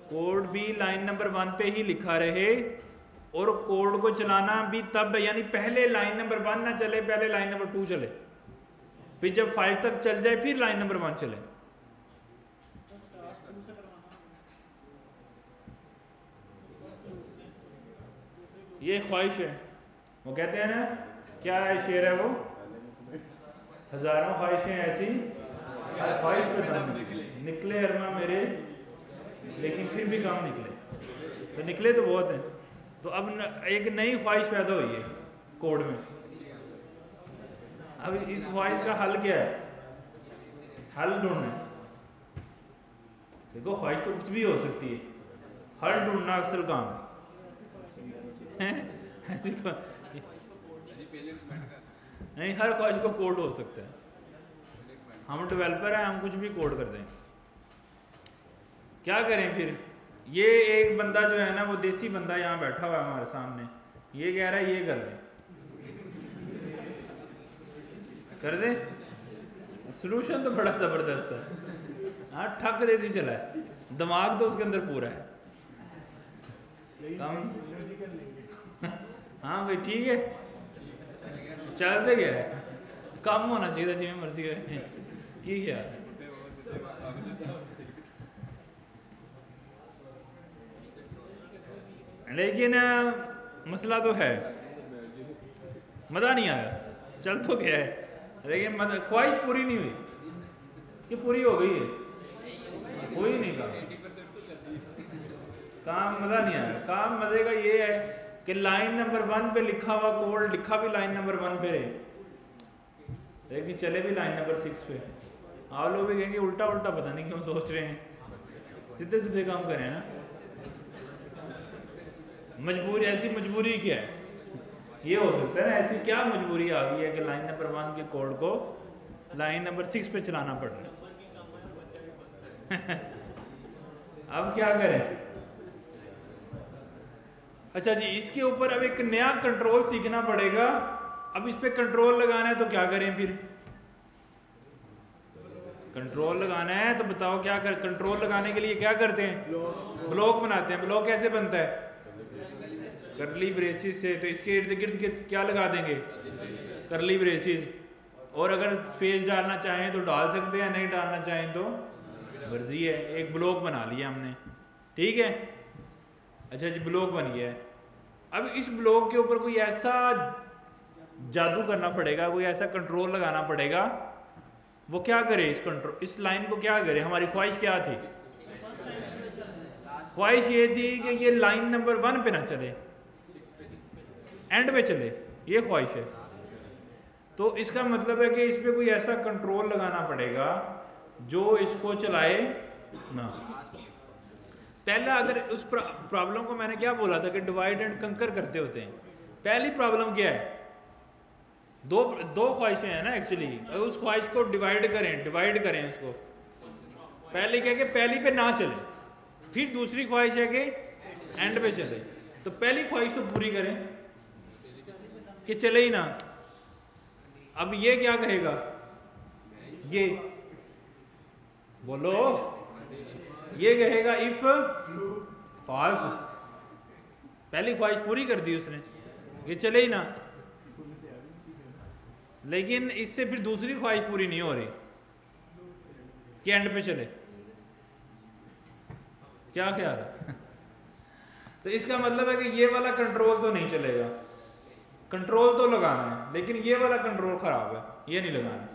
[SPEAKER 1] कोड भी लाइन नंबर 1 पे ही लिखा रहे। और कोड को चलाना भी तब, यानी पहले लाइन नंबर 1 ना चले, पहले लाइन नंबर 2 चले, फिर जब 5 तक चल जाए फिर लाइन नंबर 1 चले। ये ख्वाहिश है। वो कहते हैं ना, क्या है शेर है वो, हजारों ख्वाहिशें ऐसी ख्वाहिश पे दम निकले अरमा मेरे, लेकिन फिर भी कम निकले। तो निकले तो बहुत हैं। तो अब एक नई ख्वाहिश पैदा हुई है कोड में। अब इस ख्वाहिश का हल क्या है? हल ढूंढना। देखो ख्वाहिश तो कुछ भी हो सकती है, हल ढूंढना अक्सर काम है नहीं, हर ख्वाहिश को कोड हो सकता है। हम डेवलपर हैं, हम कुछ भी कोड कर दें। क्या करें फिर? ये एक बंदा जो है ना, वो देसी बंदा यहाँ बैठा हुआ है हमारे सामने, ये कह रहा है ये कर दें, कर दे। सलूशन तो बड़ा जबरदस्त है, हाँ ठक देसी चला है, दिमाग तो उसके अंदर पूरा है। हाँ भाई ठीक है, चलते क्या है, कम होना चाहिए था जिम्मे मर्जी की क्या। लेकिन मसला तो है, मज़ा नहीं आया, चल तो गया है, लेकिन ख्वाहिश पूरी नहीं हुई कि पूरी हो गई है, कोई नहीं काम मज़ा नहीं आया। काम मज़े का ये है कि लाइन नंबर 1 पे लिखा हुआ कोड लिखा भी लाइन नंबर 1 पे रहे, लेकिन चले भी लाइन नंबर 6 पे। आप लोग भी कहेंगे उल्टा उल्टा पता नहीं क्यों सोच रहे हैं, सीधे सीधे काम करें ना। मजबूरी, ऐसी मजबूरी क्या है? ये हो सकता है ना, ऐसी क्या मजबूरी आ गई है कि लाइन नंबर 1 के कोड को लाइन नंबर 6 पे चलाना पड़ रहा है अब क्या करें? अच्छा जी, इसके ऊपर अब एक नया कंट्रोल सीखना पड़ेगा। अब इस पे कंट्रोल लगाना है तो क्या करें फिर? कंट्रोल लगाना है तो बताओ क्या कर। कंट्रोल लगाने के लिए क्या करते हैं? ब्लॉक बनाते हैं। ब्लॉक कैसे बनता है? करली ब्रेसिस से। तो इसके इर्द गिर्द क्या लगा देंगे? करली ब्रेसिस। और अगर स्पेस डालना चाहें तो डाल सकते हैं, नहीं डालना चाहें तो मर्जी है। एक ब्लॉक बना लिया हमने, ठीक है। अच्छा जी, ब्लॉक बन गया है। अब इस ब्लॉक के ऊपर कोई ऐसा जादू करना पड़ेगा, कोई ऐसा कंट्रोल लगाना पड़ेगा। वो क्या करे? इस लाइन को क्या करे? हमारी ख्वाहिश क्या थी? ख्वाहिश ये थी कि ये लाइन नंबर 1 पे ना चले, एंड पे चले, ये ख्वाहिश है। तो इसका मतलब है कि इस पे कोई ऐसा कंट्रोल लगाना पड़ेगा जो इसको चलाए ना। पहला, अगर उस प्रॉब्लम को मैंने क्या बोला था कि डिवाइड एंड कंकर करते होते हैं। पहली प्रॉब्लम क्या है? दो ख्वाहिशें हैं ना एक्चुअली। अगर उस ख्वाहिश को डिवाइड करें उसको। पहले क्या कि पहली पे ना चले, फिर दूसरी ख्वाहिश है कि एंड पे चले। तो पहली ख्वाहिश तो पूरी करें कि चले ही ना। अब ये क्या कहेगा? ये बोलो, ये कहेगा इफ फॉल्स। पहली ख्वाहिश पूरी कर दी उसने, ये चले ही ना। लेकिन इससे फिर दूसरी ख्वाहिश पूरी नहीं हो रही कि एंड पे चले। क्या ख्याल है? तो तो इसका मतलब है कि ये वाला कंट्रोल तो नहीं चलेगा, कंट्रोल तो लगाना है लेकिन ये वाला कंट्रोल खराब है, ये नहीं लगाना।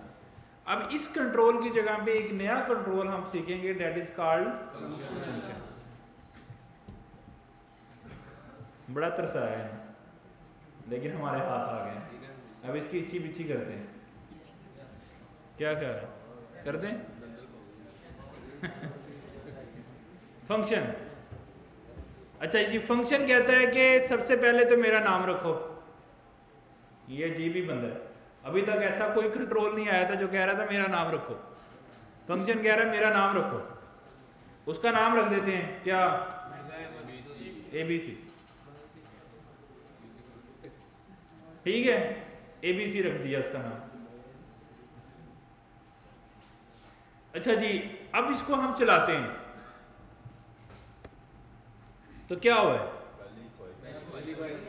[SPEAKER 1] अब इस कंट्रोल की जगह पे एक नया कंट्रोल हम सीखेंगे, डेट इज कॉल्ड फंक्शन। बड़ा तरसाया है लेकिन हमारे हाथ आ गए। अब इसकी इच्छी बिच्छी करते हैं, क्या ख्याल है, कर दें? फंक्शन, अच्छा जी, फंक्शन कहता है कि सबसे पहले तो मेरा नाम रखो। ये अजीब ही बंदा है, अभी तक ऐसा कोई कंट्रोल नहीं आया था जो कह रहा था मेरा नाम रखो। फंक्शन कह रहा है मेरा नाम रखो, उसका नाम रख देते हैं क्या, ABC, ठीक है, ABC रख दिया उसका नाम। अच्छा जी, अब इसको हम चलाते हैं तो क्या हुआ है,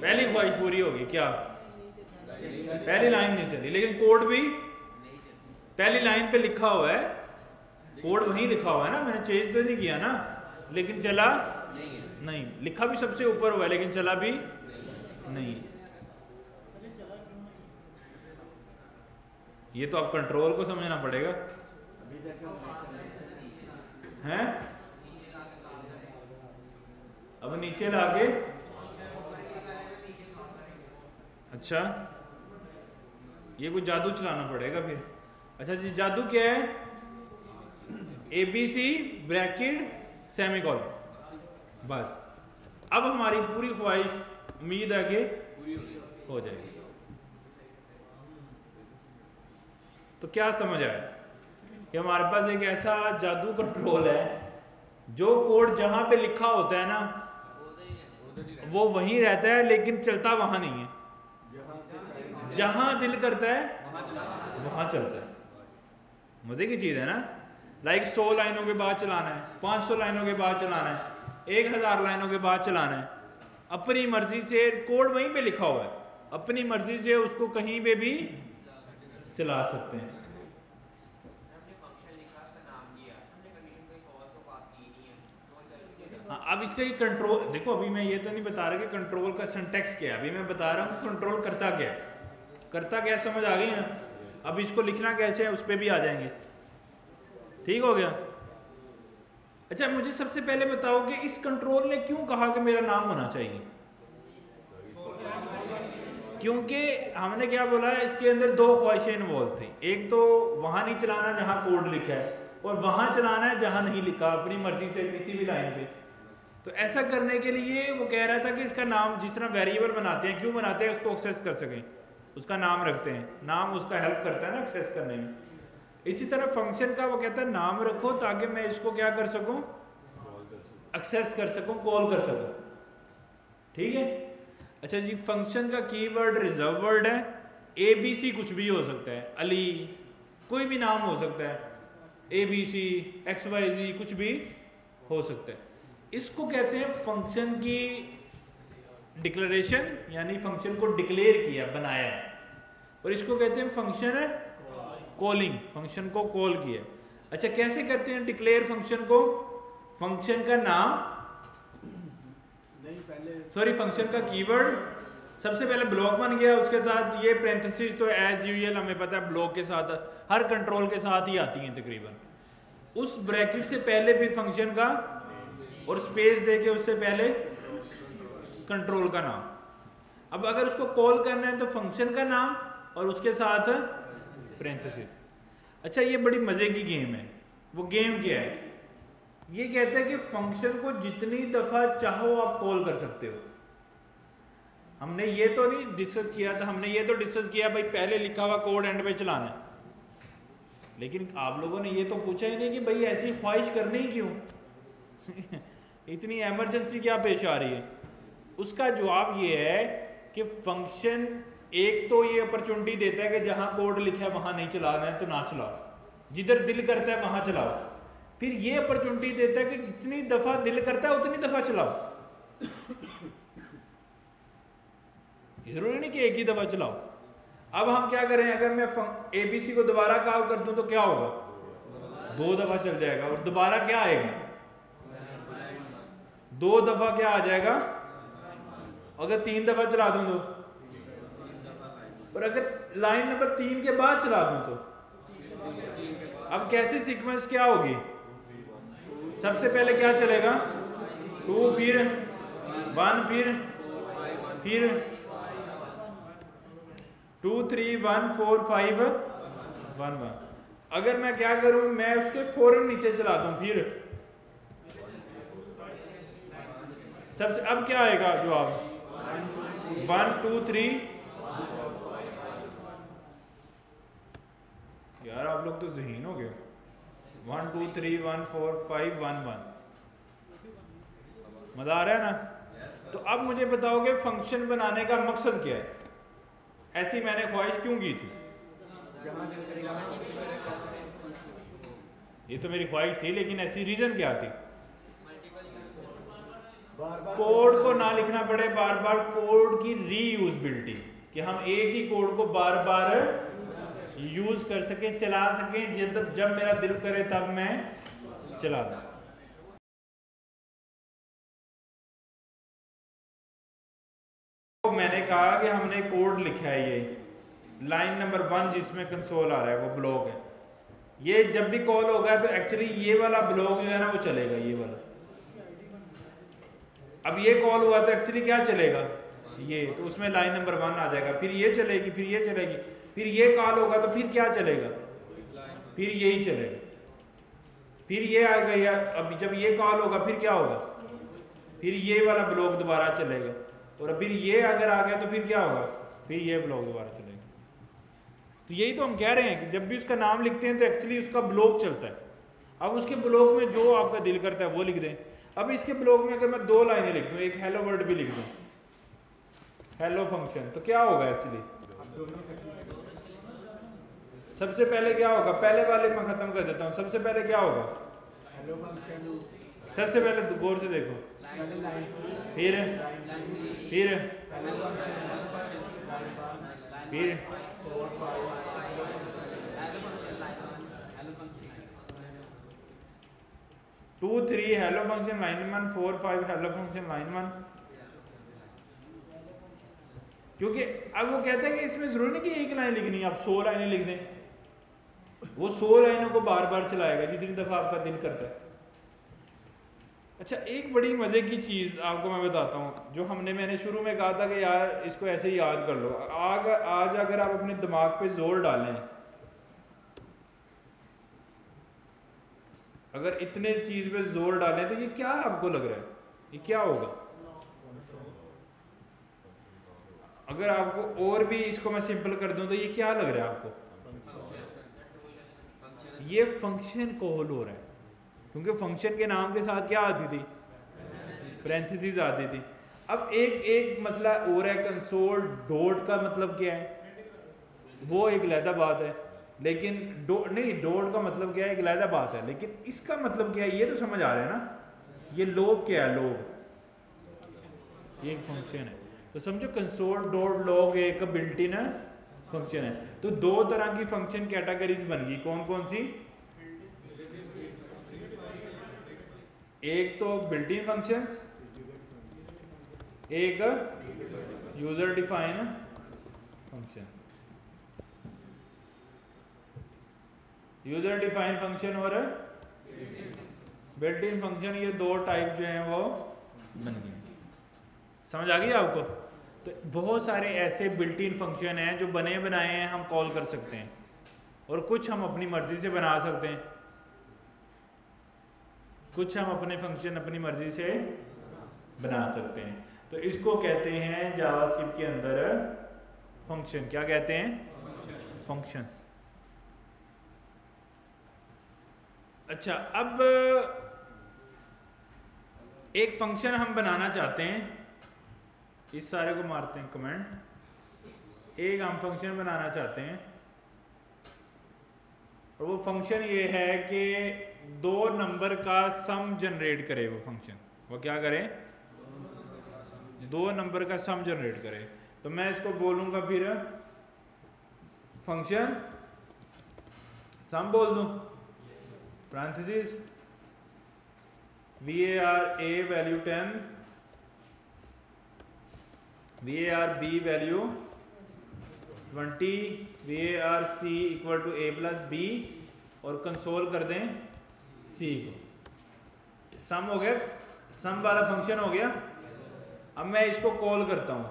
[SPEAKER 1] पहली ख्वाहिश पूरी होगी, क्या पहली लाइन नहीं चली, लेकिन कोड भी पहली लाइन पे लिखा हुआ है, कोड वहीं लिखा हुआ है ना, मैंने चेंज तो नहीं किया ना, लेकिन चला नहीं, लिखा भी सबसे ऊपर हुआ है लेकिन चला भी नहीं। ये तो आप कंट्रोल को समझना पड़ेगा हैं। अब नीचे लाके, अच्छा ये कोई जादू चलाना पड़ेगा फिर। अच्छा जी, जादू क्या है, ABC ब्रैकेट सेमीकोलन, बस अब हमारी पूरी ख्वाहिश उम्मीद है कि हो जाएगी। तो क्या समझ आया कि हमारे पास एक ऐसा जादू कंट्रोल है जो कोड जहां पे लिखा होता है ना वो वहीं रहता है लेकिन चलता वहां नहीं है, जहां दिल करता है वहां चलता है। मजे की चीज है ना, लाइक 100 लाइनों के बाद चलाना है, 500 लाइनों के बाद चलाना है, 1000 लाइनों के बाद चलाना है, अपनी मर्जी से, कोड वहीं पे लिखा हुआ है, अपनी मर्जी से उसको कहीं पे भी चला सकते हैं। हाँ, अब इसका ये कंट्रोल देखो, अभी मैं ये तो नहीं बता रहा कि कंट्रोल का सिंटैक्स क्या है, अभी मैं बता रहा हूँ कंट्रोल करता क्या है, करता क्या समझ आ गई ना। अब इसको लिखना कैसे है उस पर भी आ जाएंगे, ठीक हो गया। अच्छा, मुझे सबसे पहले बताओ कि इस कंट्रोल ने क्यों कहा कि मेरा नाम होना चाहिए, क्योंकि हमने क्या बोला है, इसके अंदर दो ख्वाहिशें इन्वॉल्व थी, एक तो वहां नहीं चलाना जहां कोड लिखा है और वहां चलाना है जहां नहीं लिखा, अपनी मर्जी से किसी भी लाइन पे। तो ऐसा करने के लिए वो कह रहा था कि इसका नाम, जिस तरह वेरिएबल बनाते हैं, क्यों बनाते हैं, उसको एक्सेस कर सकें, उसका नाम रखते हैं, नाम उसका हेल्प करता है ना एक्सेस करने में। इसी तरह फंक्शन का वो कहता है नाम रखो ताकि मैं इसको क्या कर सकूं, एक्सेस कर सकूं, कॉल कर सकूं, ठीक है। अच्छा जी, फंक्शन का कीवर्ड रिजर्व वर्ड है, ABC कुछ भी हो सकता है, अली कोई भी नाम हो सकता है, ABC XYZ कुछ भी हो सकता है। इसको कहते हैं फंक्शन की डिक्लेरेशन, यानी फंक्शन को डिक्लेयर किया, बनाया, और इसको कहते हैं फंक्शन है कॉलिंग, फंक्शन को कॉल किया। अच्छा, कैसे करते हैं डिक्लेयर फंक्शन को, फंक्शन का नाम, सॉरी फंक्शन का कीवर्ड, सबसे पहले ब्लॉक बन गया, उसके बाद ये पैरेंथेसिस तो एज यूजुअल हमें पता है ब्लॉक के साथ हर कंट्रोल के साथ ही आती हैं तकरीबन, उस ब्रैकेट से पहले भी फंक्शन का और स्पेस देके उससे पहले कंट्रोल का नाम। अब अगर उसको कॉल करना है तो फंक्शन का नाम और उसके साथ पैरेंथेसिस। अच्छा, ये बड़ी मजे की गेम है। वो गेम क्या है, ये कहता है कि फंक्शन को जितनी दफा चाहो आप कॉल कर सकते हो। हमने ये तो नहीं डिस्कस किया था, हमने ये तो डिस्कस किया भाई पहले लिखा हुआ कोड एंड पे चलाना है, लेकिन आप लोगों ने ये तो पूछा ही नहीं कि भाई ऐसी ख्वाहिश करनी ही क्यों इतनी इमरजेंसी क्या पेश आ रही है। उसका जवाब ये है कि फंक्शन एक तो ये अपॉर्चुनिटी देता है कि जहां कोड लिखा है वहां नहीं चलाना है तो ना चलाओ, जिधर दिल करता है वहां चलाओ। फिर ये अपॉर्चुनिटी देता है कि जितनी दफा दिल करता है उतनी दफा चलाओ, जरूरी नहीं कि एक ही दफा चलाओ। अब हम क्या करें, अगर मैं ABC को दोबारा कॉल कर दूं तो क्या होगा, 2 दफा चल जाएगा, और दोबारा क्या आएगा, 2 दफा क्या आ जाएगा, अगर 3 दफ़ा चला दूं तो, और अगर लाइन नंबर 3 के बाद चला दूं तो, अब कैसे सीक्वेंस क्या होगी? सबसे पहले क्या चलेगा? 2, फिर 1, फिर 2 3 1 4 5 1 1। अगर मैं क्या करूं, मैं उसके फौरन नीचे चला दूं, फिर सबसे अब क्या आएगा जवाब? 1 2 3। यार आप लोग तो ज़हीन हो गए। 1 2 3 1 4 5 1 1। मजा आ रहा है ना? तो अब मुझे बताओगे फंक्शन बनाने का मकसद क्या है? ऐसी मैंने ख्वाहिश क्यों की थी? ये तो मेरी ख्वाहिश थी, लेकिन ऐसी रीजन क्या थी? कोड को ना लिखना पड़े बार बार, कोड की रीयूजबिलिटी, कि हम एक ही कोड को बार बार यूज कर सके, चला सके, जब मेरा दिल करे तब मैं चला दूं। तो मैंने कहा कि हमने कोड लिखा है, ये लाइन नंबर 1 जिसमें कंसोल आ रहा है वो ब्लॉक है। ये जब भी कॉल होगा तो एक्चुअली ये वाला ब्लॉक जो है ना वो चलेगा, ये वाला। अब ये कॉल हुआ तो एक्चुअली क्या चलेगा? ये, तो उसमें लाइन नंबर 1 आ जाएगा, फिर ये चलेगी, फिर ये चलेगी, फिर ये कॉल होगा तो फिर क्या चलेगा? फिर यही चलेगा, फिर ये आएगा यार। अब जब ये कॉल होगा फिर क्या होगा? फिर ये वाला ब्लॉक दोबारा चलेगा, और फिर ये अगर आ गया तो फिर क्या होगा? फिर ये ब्लॉक दोबारा चलेगा। तो यही तो हम कह रहे हैं कि जब भी उसका नाम लिखते हैं तो एक्चुअली उसका ब्लॉक चलता है। अब उसके ब्लॉक में जो आपका दिल करता है वो लिख दें। अब इसके ब्लॉक में अगर मैं 2 लाइनें लिख दूं, एक हेलो वर्ड भी लिख दूं, हेलो फंक्शन, तो क्या होगा एक्चुअली? सबसे पहले क्या होगा? पहले वाले मैं खत्म कर देता हूं। सबसे पहले क्या होगा? Hello function. सबसे पहले तो गौर से देखो, फिर फिर 2 3 hello function line 1, 4 5 hello function line 1। क्योंकि अब वो कहते हैं कि इसमें जरूरी नहीं कि एक लाइन लिखनी है, आप 100 लाइनें लिख दें, वो 100 लाइनों को बार बार चलाएगा जितनी दफा आपका दिल करता है। अच्छा, एक बड़ी मजे की चीज आपको मैं बताता हूँ, जो मैंने शुरू में कहा था कि यार इसको ऐसे ही याद कर लो। आज अगर आप अपने दिमाग पे जोर डालें, अगर इतने चीज पे जोर डालें तो ये क्या आपको लग रहा है? ये क्या होगा? अगर आपको और भी इसको मैं सिंपल कर दूं तो ये क्या लग रहा है आपको? ये फंक्शन कॉल हो रहा है, क्योंकि फंक्शन के नाम के साथ क्या आती थी? पैरेंथेसिस आती थी। अब एक मसला और है, कंसोल डॉट का मतलब क्या है? वो एक अलहदा बात है, लेकिन डॉट का मतलब क्या है? एक अलहदा बात है, लेकिन इसका मतलब क्या है ये तो समझ आ रहा है ना। ये लॉग क्या है? लॉग ये एक फंक्शन है, तो समझो कंसोल डॉट लॉग एक बिल्ट इन फंक्शन है। तो 2 तरह की फंक्शन कैटेगरीज बन गई। कौन कौन सी? एक तो बिल्ट इन फंक्शंस, एक user define function. User define function और बिल्ट इन फंक्शन, ये 2 टाइप जो हैं वो बन गए। समझ आ गई आपको? तो बहुत सारे ऐसे बिल्ट इन फंक्शन हैं जो बने बनाए हैं, हम कॉल कर सकते हैं, और कुछ हम अपनी मर्जी से बना सकते हैं, कुछ हम अपने फंक्शन अपनी मर्जी से बना सकते हैं। तो इसको कहते हैं जावास्क्रिप्ट के अंदर फंक्शन। क्या कहते हैं? फंक्शंस। अच्छा, अब एक फंक्शन हम बनाना चाहते हैं, इस सारे को मारते हैं कमेंट। एक हम फंक्शन बनाना चाहते हैं, और वो फंक्शन ये है कि 2 नंबर का सम जनरेट करे। वो फंक्शन वो क्या करे? 2 नंबर का सम जनरेट करे। तो मैं इसको बोलूंगा फिर फंक्शन सम बोल दूं, parenthesis var a value 10 VARB value 20, VARC equal to A plus B और कंसोल कर दें C को। सम हो गया, सम वाला फंक्शन हो गया। अब मैं इसको कॉल करता हूं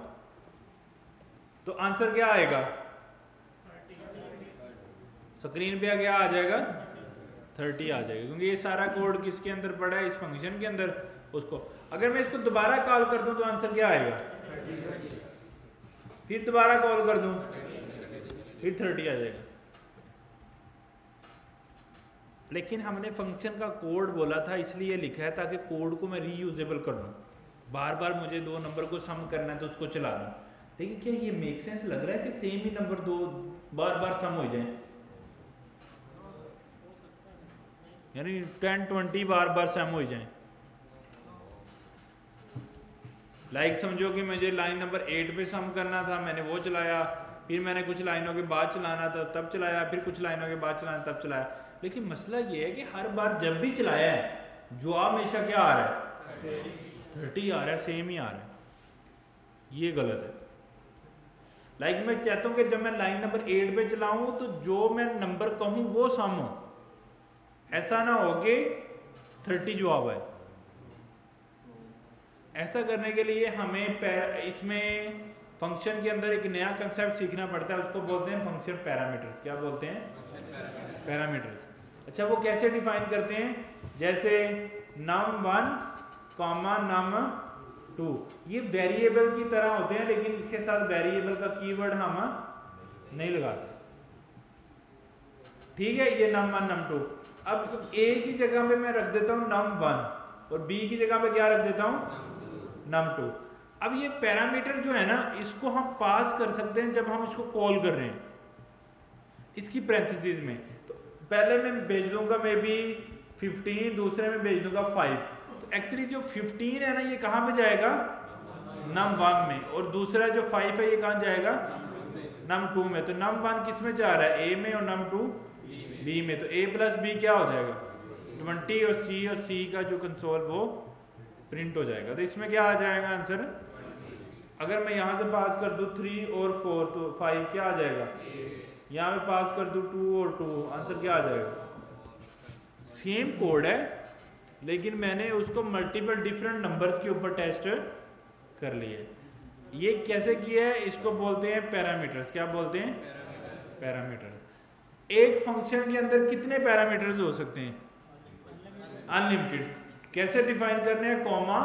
[SPEAKER 1] तो आंसर क्या आएगा? स्क्रीन पे क्या आ जाएगा? 30 आ जाएगा, क्योंकि ये सारा कोड किसके अंदर पड़ा है? इस फंक्शन के अंदर। उसको अगर मैं इसको दोबारा कॉल कर दूं तो आंसर क्या आएगा? फिर दोबारा कॉल कर दूं फिर 30 आ जाएगा। लेकिन हमने फंक्शन का कोड बोला था, इसलिए लिखा है ताकि कोड को मैं रीयूजेबल कर लूँ। बार बार मुझे दो नंबर को सम करना है तो उसको चला लूँ। देखिए क्या ये मेक सेंस लग रहा है कि सेम ही नंबर दो बार बार सम हो जाए? यानी 10-20 बार बार सम हो जाए। लाइक समझो कि मुझे लाइन नंबर 8 पे सम करना था, मैंने वो चलाया, फिर मैंने कुछ लाइनों के बाद चलाना था तब चलाया, फिर कुछ लाइनों के बाद चलाना तब चलाया। लेकिन मसला ये है कि हर बार जब भी चलाया है जवाब हमेशा क्या आ रहा है? 30 आ रहा है, सेम ही आ रहा है। ये गलत है। लाइक मैं चाहता हूँ कि जब मैं लाइन नंबर 8 पे चलाऊं तो जो मैं नंबर कहूँ वो सम हो, ऐसा ना हो कि 30 जवाब है। ऐसा करने के लिए हमें इसमें फंक्शन के अंदर एक नया कंसेप्ट सीखना पड़ता है, उसको बोलते हैं फंक्शन पैरामीटर्स। क्या बोलते हैं? पैरामीटर्स। अच्छा, वो कैसे डिफाइन करते हैं? जैसे num1, num2, ये वेरिएबल की तरह होते हैं, लेकिन इसके साथ वेरिएबल का कीवर्ड हम नहीं लगाते। ठीक है, ये num1 num2। अब a की जगह पे मैं रख देता हूँ num1 और b की जगह पे क्या रख देता हूँ? num2। अब ये पैरामीटर जो है ना, इसको हम पास कर सकते हैं जब हम इसको कॉल कर रहे हैं इसकी पैरेंथेसिस में। तो पहले मैं भेज दूंगा मे बी 15, दूसरे में भेज दूंगा 5। तो एक्चुअली जो 15 है ना, ये कहाँ पे जाएगा? num1 में, और दूसरा जो 5 है ये कहाँ जाएगा? num2 में। तो num1 किस में जा रहा है? a में, और num2 b में। तो a प्लस b क्या हो जाएगा? 20, और c का जो कंसोल वो प्रिंट हो जाएगा। तो इसमें क्या आ जाएगा आंसर? अगर मैं यहाँ से पास कर दूँ 3 और 4 तो 5 क्या आ जाएगा? यहाँ पे पास कर दूँ 2 और 2, आंसर क्या आ जाएगा? सेम कोड है, लेकिन मैंने उसको मल्टीपल डिफरेंट नंबर्स के ऊपर टेस्ट कर लिए। ये कैसे किया है? इसको बोलते हैं पैरामीटर्स। क्या बोलते हैं? पैरामीटर। एक फंक्शन के अंदर कितने पैरामीटर्स हो सकते हैं? अनलिमिटेड। कैसे डिफाइन करने हैं? कॉमा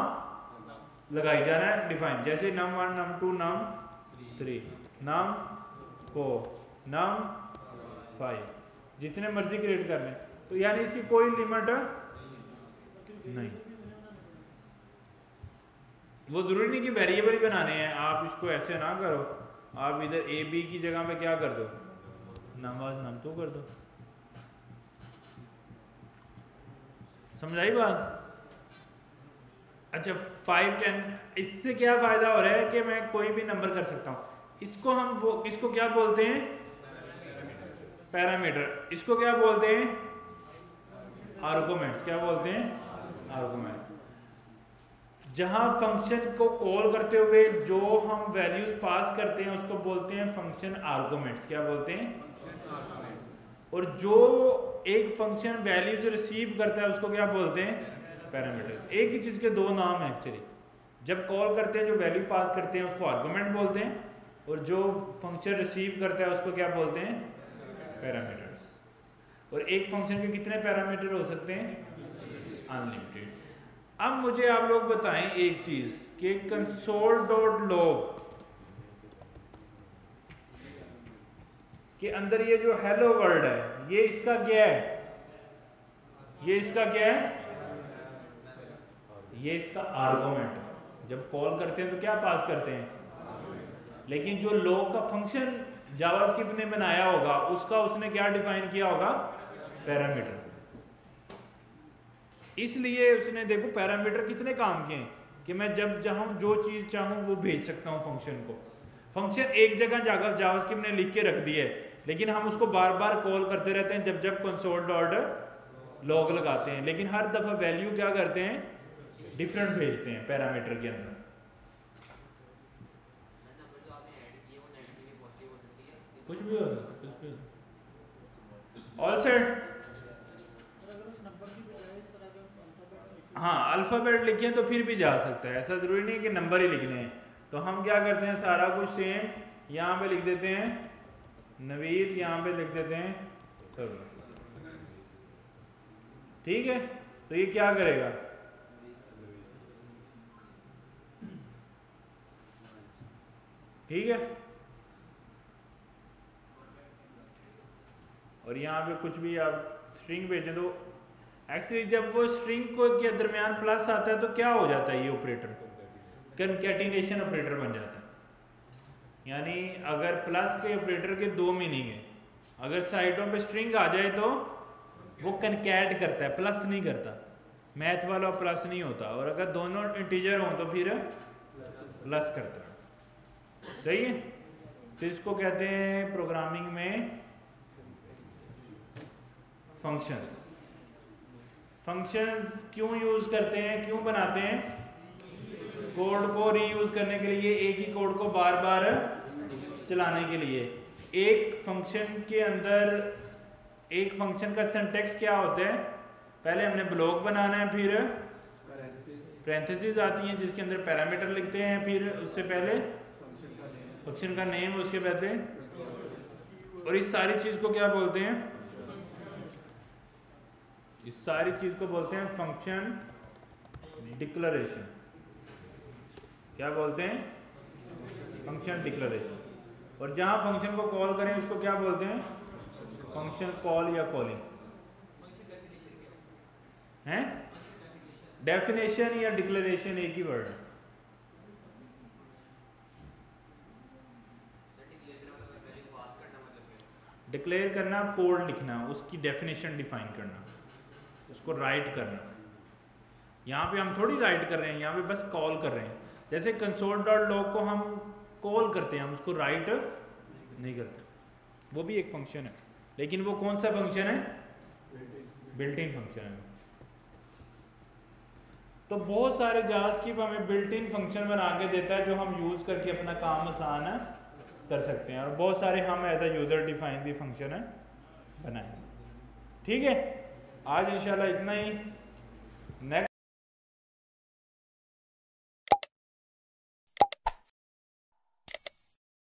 [SPEAKER 1] लगाई जाना है, डिफाइन। जैसे num1 num2 num3 num4 num5, जितने मर्जी क्रिएट कर लें। तो यानी इसकी कोई लिमिट नहीं। वो जरूरी नहीं कि वेरिएबल ही बनाने हैं, आप इसको ऐसे ना करो। आप इधर ए बी की जगह पे क्या कर दो? num1 num2 कर दो। समझाई बात? अच्छा, 5, 10, इससे क्या फायदा हो रहा है कि मैं कोई भी नंबर कर सकता हूँ। इसको क्या बोलते हैं? पैरामीटर। इसको क्या बोलते हैं? आर्गुमेंट्स। क्या बोलते हैं? आर्गुमेंट। जहां फंक्शन को कॉल करते हुए जो हम वैल्यूज पास करते हैं उसको बोलते हैं फंक्शन आर्गुमेंट्स। क्या बोलते हैं? और जो एक फंक्शन वैल्यूज रिसीव करता है उसको क्या बोलते हैं? पैरामीटर्स। एक ही चीज के दो नाम है एक्चुअली। जब कॉल करते हैं जो वैल्यू पास करते हैं उसको आर्गुमेंट बोलते हैं, और जो फंक्शन रिसीव करता है उसको क्या बोलते हैं? पैरामीटर्स। और एक फंक्शन के कितने पैरामीटर हो सकते हैं? अनलिमिटेड। अब मुझे आप लोग बताएं एक चीज कि console.log के अंदर ये जो हेलो वर्ड है, ये इसका क्या है? ये इसका क्या है? ये इसका आर्गुमेंट है। जब कॉल करते हैं तो क्या पास करते हैं? लेकिन जो log का फंक्शन जावास्क्रिप्ट ने बनाया होगा उसका उसने क्या डिफाइन किया होगा? पैरामीटर। इसलिए उसने देखो पैरामीटर कितने काम के हैं कि मैं जब चाहूँ जो चीज़ चाहूँ वो भेज सकता हूँ फंक्शन को। फंक्शन एक जगह जाकर जावास्क्रिप्ट ने लिख के रख दिया है, लेकिन हम उसको बार बार कॉल करते रहते हैं जब जब console.log लगाते हैं, लेकिन हर दफ़ा वैल्यू क्या करते हैं? डिफरेंट भेजते हैं पैरामीटर के अंदर। कुछ भी हो सकता, कुछ भी हो सकता। All set. हाँ अल्फ़ाबेट लिखें तो फिर भी जा सकता है, ऐसा ज़रूरी नहीं कि नंबर ही लिखने हैं। तो हम क्या करते हैं, सारा कुछ सेम यहाँ पे लिख देते हैं नवीद, यहाँ पे लिख देते हैं सर। ठीक है, तो ये क्या करेगा, ठीक है। और यहाँ पे कुछ भी आप स्ट्रिंग भेजें तो एक्चुअली जब वो स्ट्रिंग को के दरमियान प्लस आता है तो क्या हो जाता है, ये ऑपरेटर कनकैटिनेशन ऑपरेटर बन जाता है। यानी अगर प्लस के ऑपरेटर के दो मीनिंग है, अगर साइडों पे स्ट्रिंग आ जाए तो वो कनकैट करता है, प्लस नहीं करता, मैथ वाला प्लस नहीं होता, और अगर दोनों इंटीजर हों तो फिर प्लस करता है। सही है, तो इसको कहते हैं प्रोग्रामिंग में फंक्शंस। फंक्शंस क्यों यूज करते हैं, क्यों बनाते हैं, कोड को रीयूज करने के लिए, एक ही कोड को बार बार चलाने के लिए। एक फंक्शन के अंदर एक फंक्शन का सिंटैक्स क्या होता है, पहले हमने ब्लॉक बनाना है, फिर पैरेंथेसिस आती हैं जिसके अंदर पैरामीटर लिखते हैं, फिर उससे पहले फंक्शन का नेम, उसके पहले, और इस सारी चीज को क्या बोलते हैं, इस सारी चीज को बोलते हैं फंक्शन डिक्लेरेशन। क्या बोलते हैं, फंक्शन डिक्लेरेशन। और जहां फंक्शन को कॉल करें उसको क्या बोलते हैं, फंक्शन कॉल या कॉलिंग हैं। डेफिनेशन या डिक्लेरेशन एक ही वर्ड है। डिक्लेयर करना, कोड लिखना, उसकी डेफिनेशन डिफाइन करना, उसको राइट करना। यहाँ पे हम थोड़ी राइट कर रहे हैं, यहाँ पे बस कॉल कर रहे हैं। जैसे console.log को हम कॉल करते हैं, हम उसको राइट नहीं करते, वो भी एक फंक्शन है, लेकिन वो कौन सा फंक्शन है, बिल्ट इन फंक्शन है। तो बहुत सारे जावास्क्रिप्ट हमें बिल्ट इन फंक्शन बना के देता है जो हम यूज करके अपना काम आसान कर सकते हैं, और बहुत सारे हम एज अ यूजर डिफाइन भी फंक्शन है बनाएंगे। ठीक है, आज इंशाल्लाह इतना ही। नेक्स्ट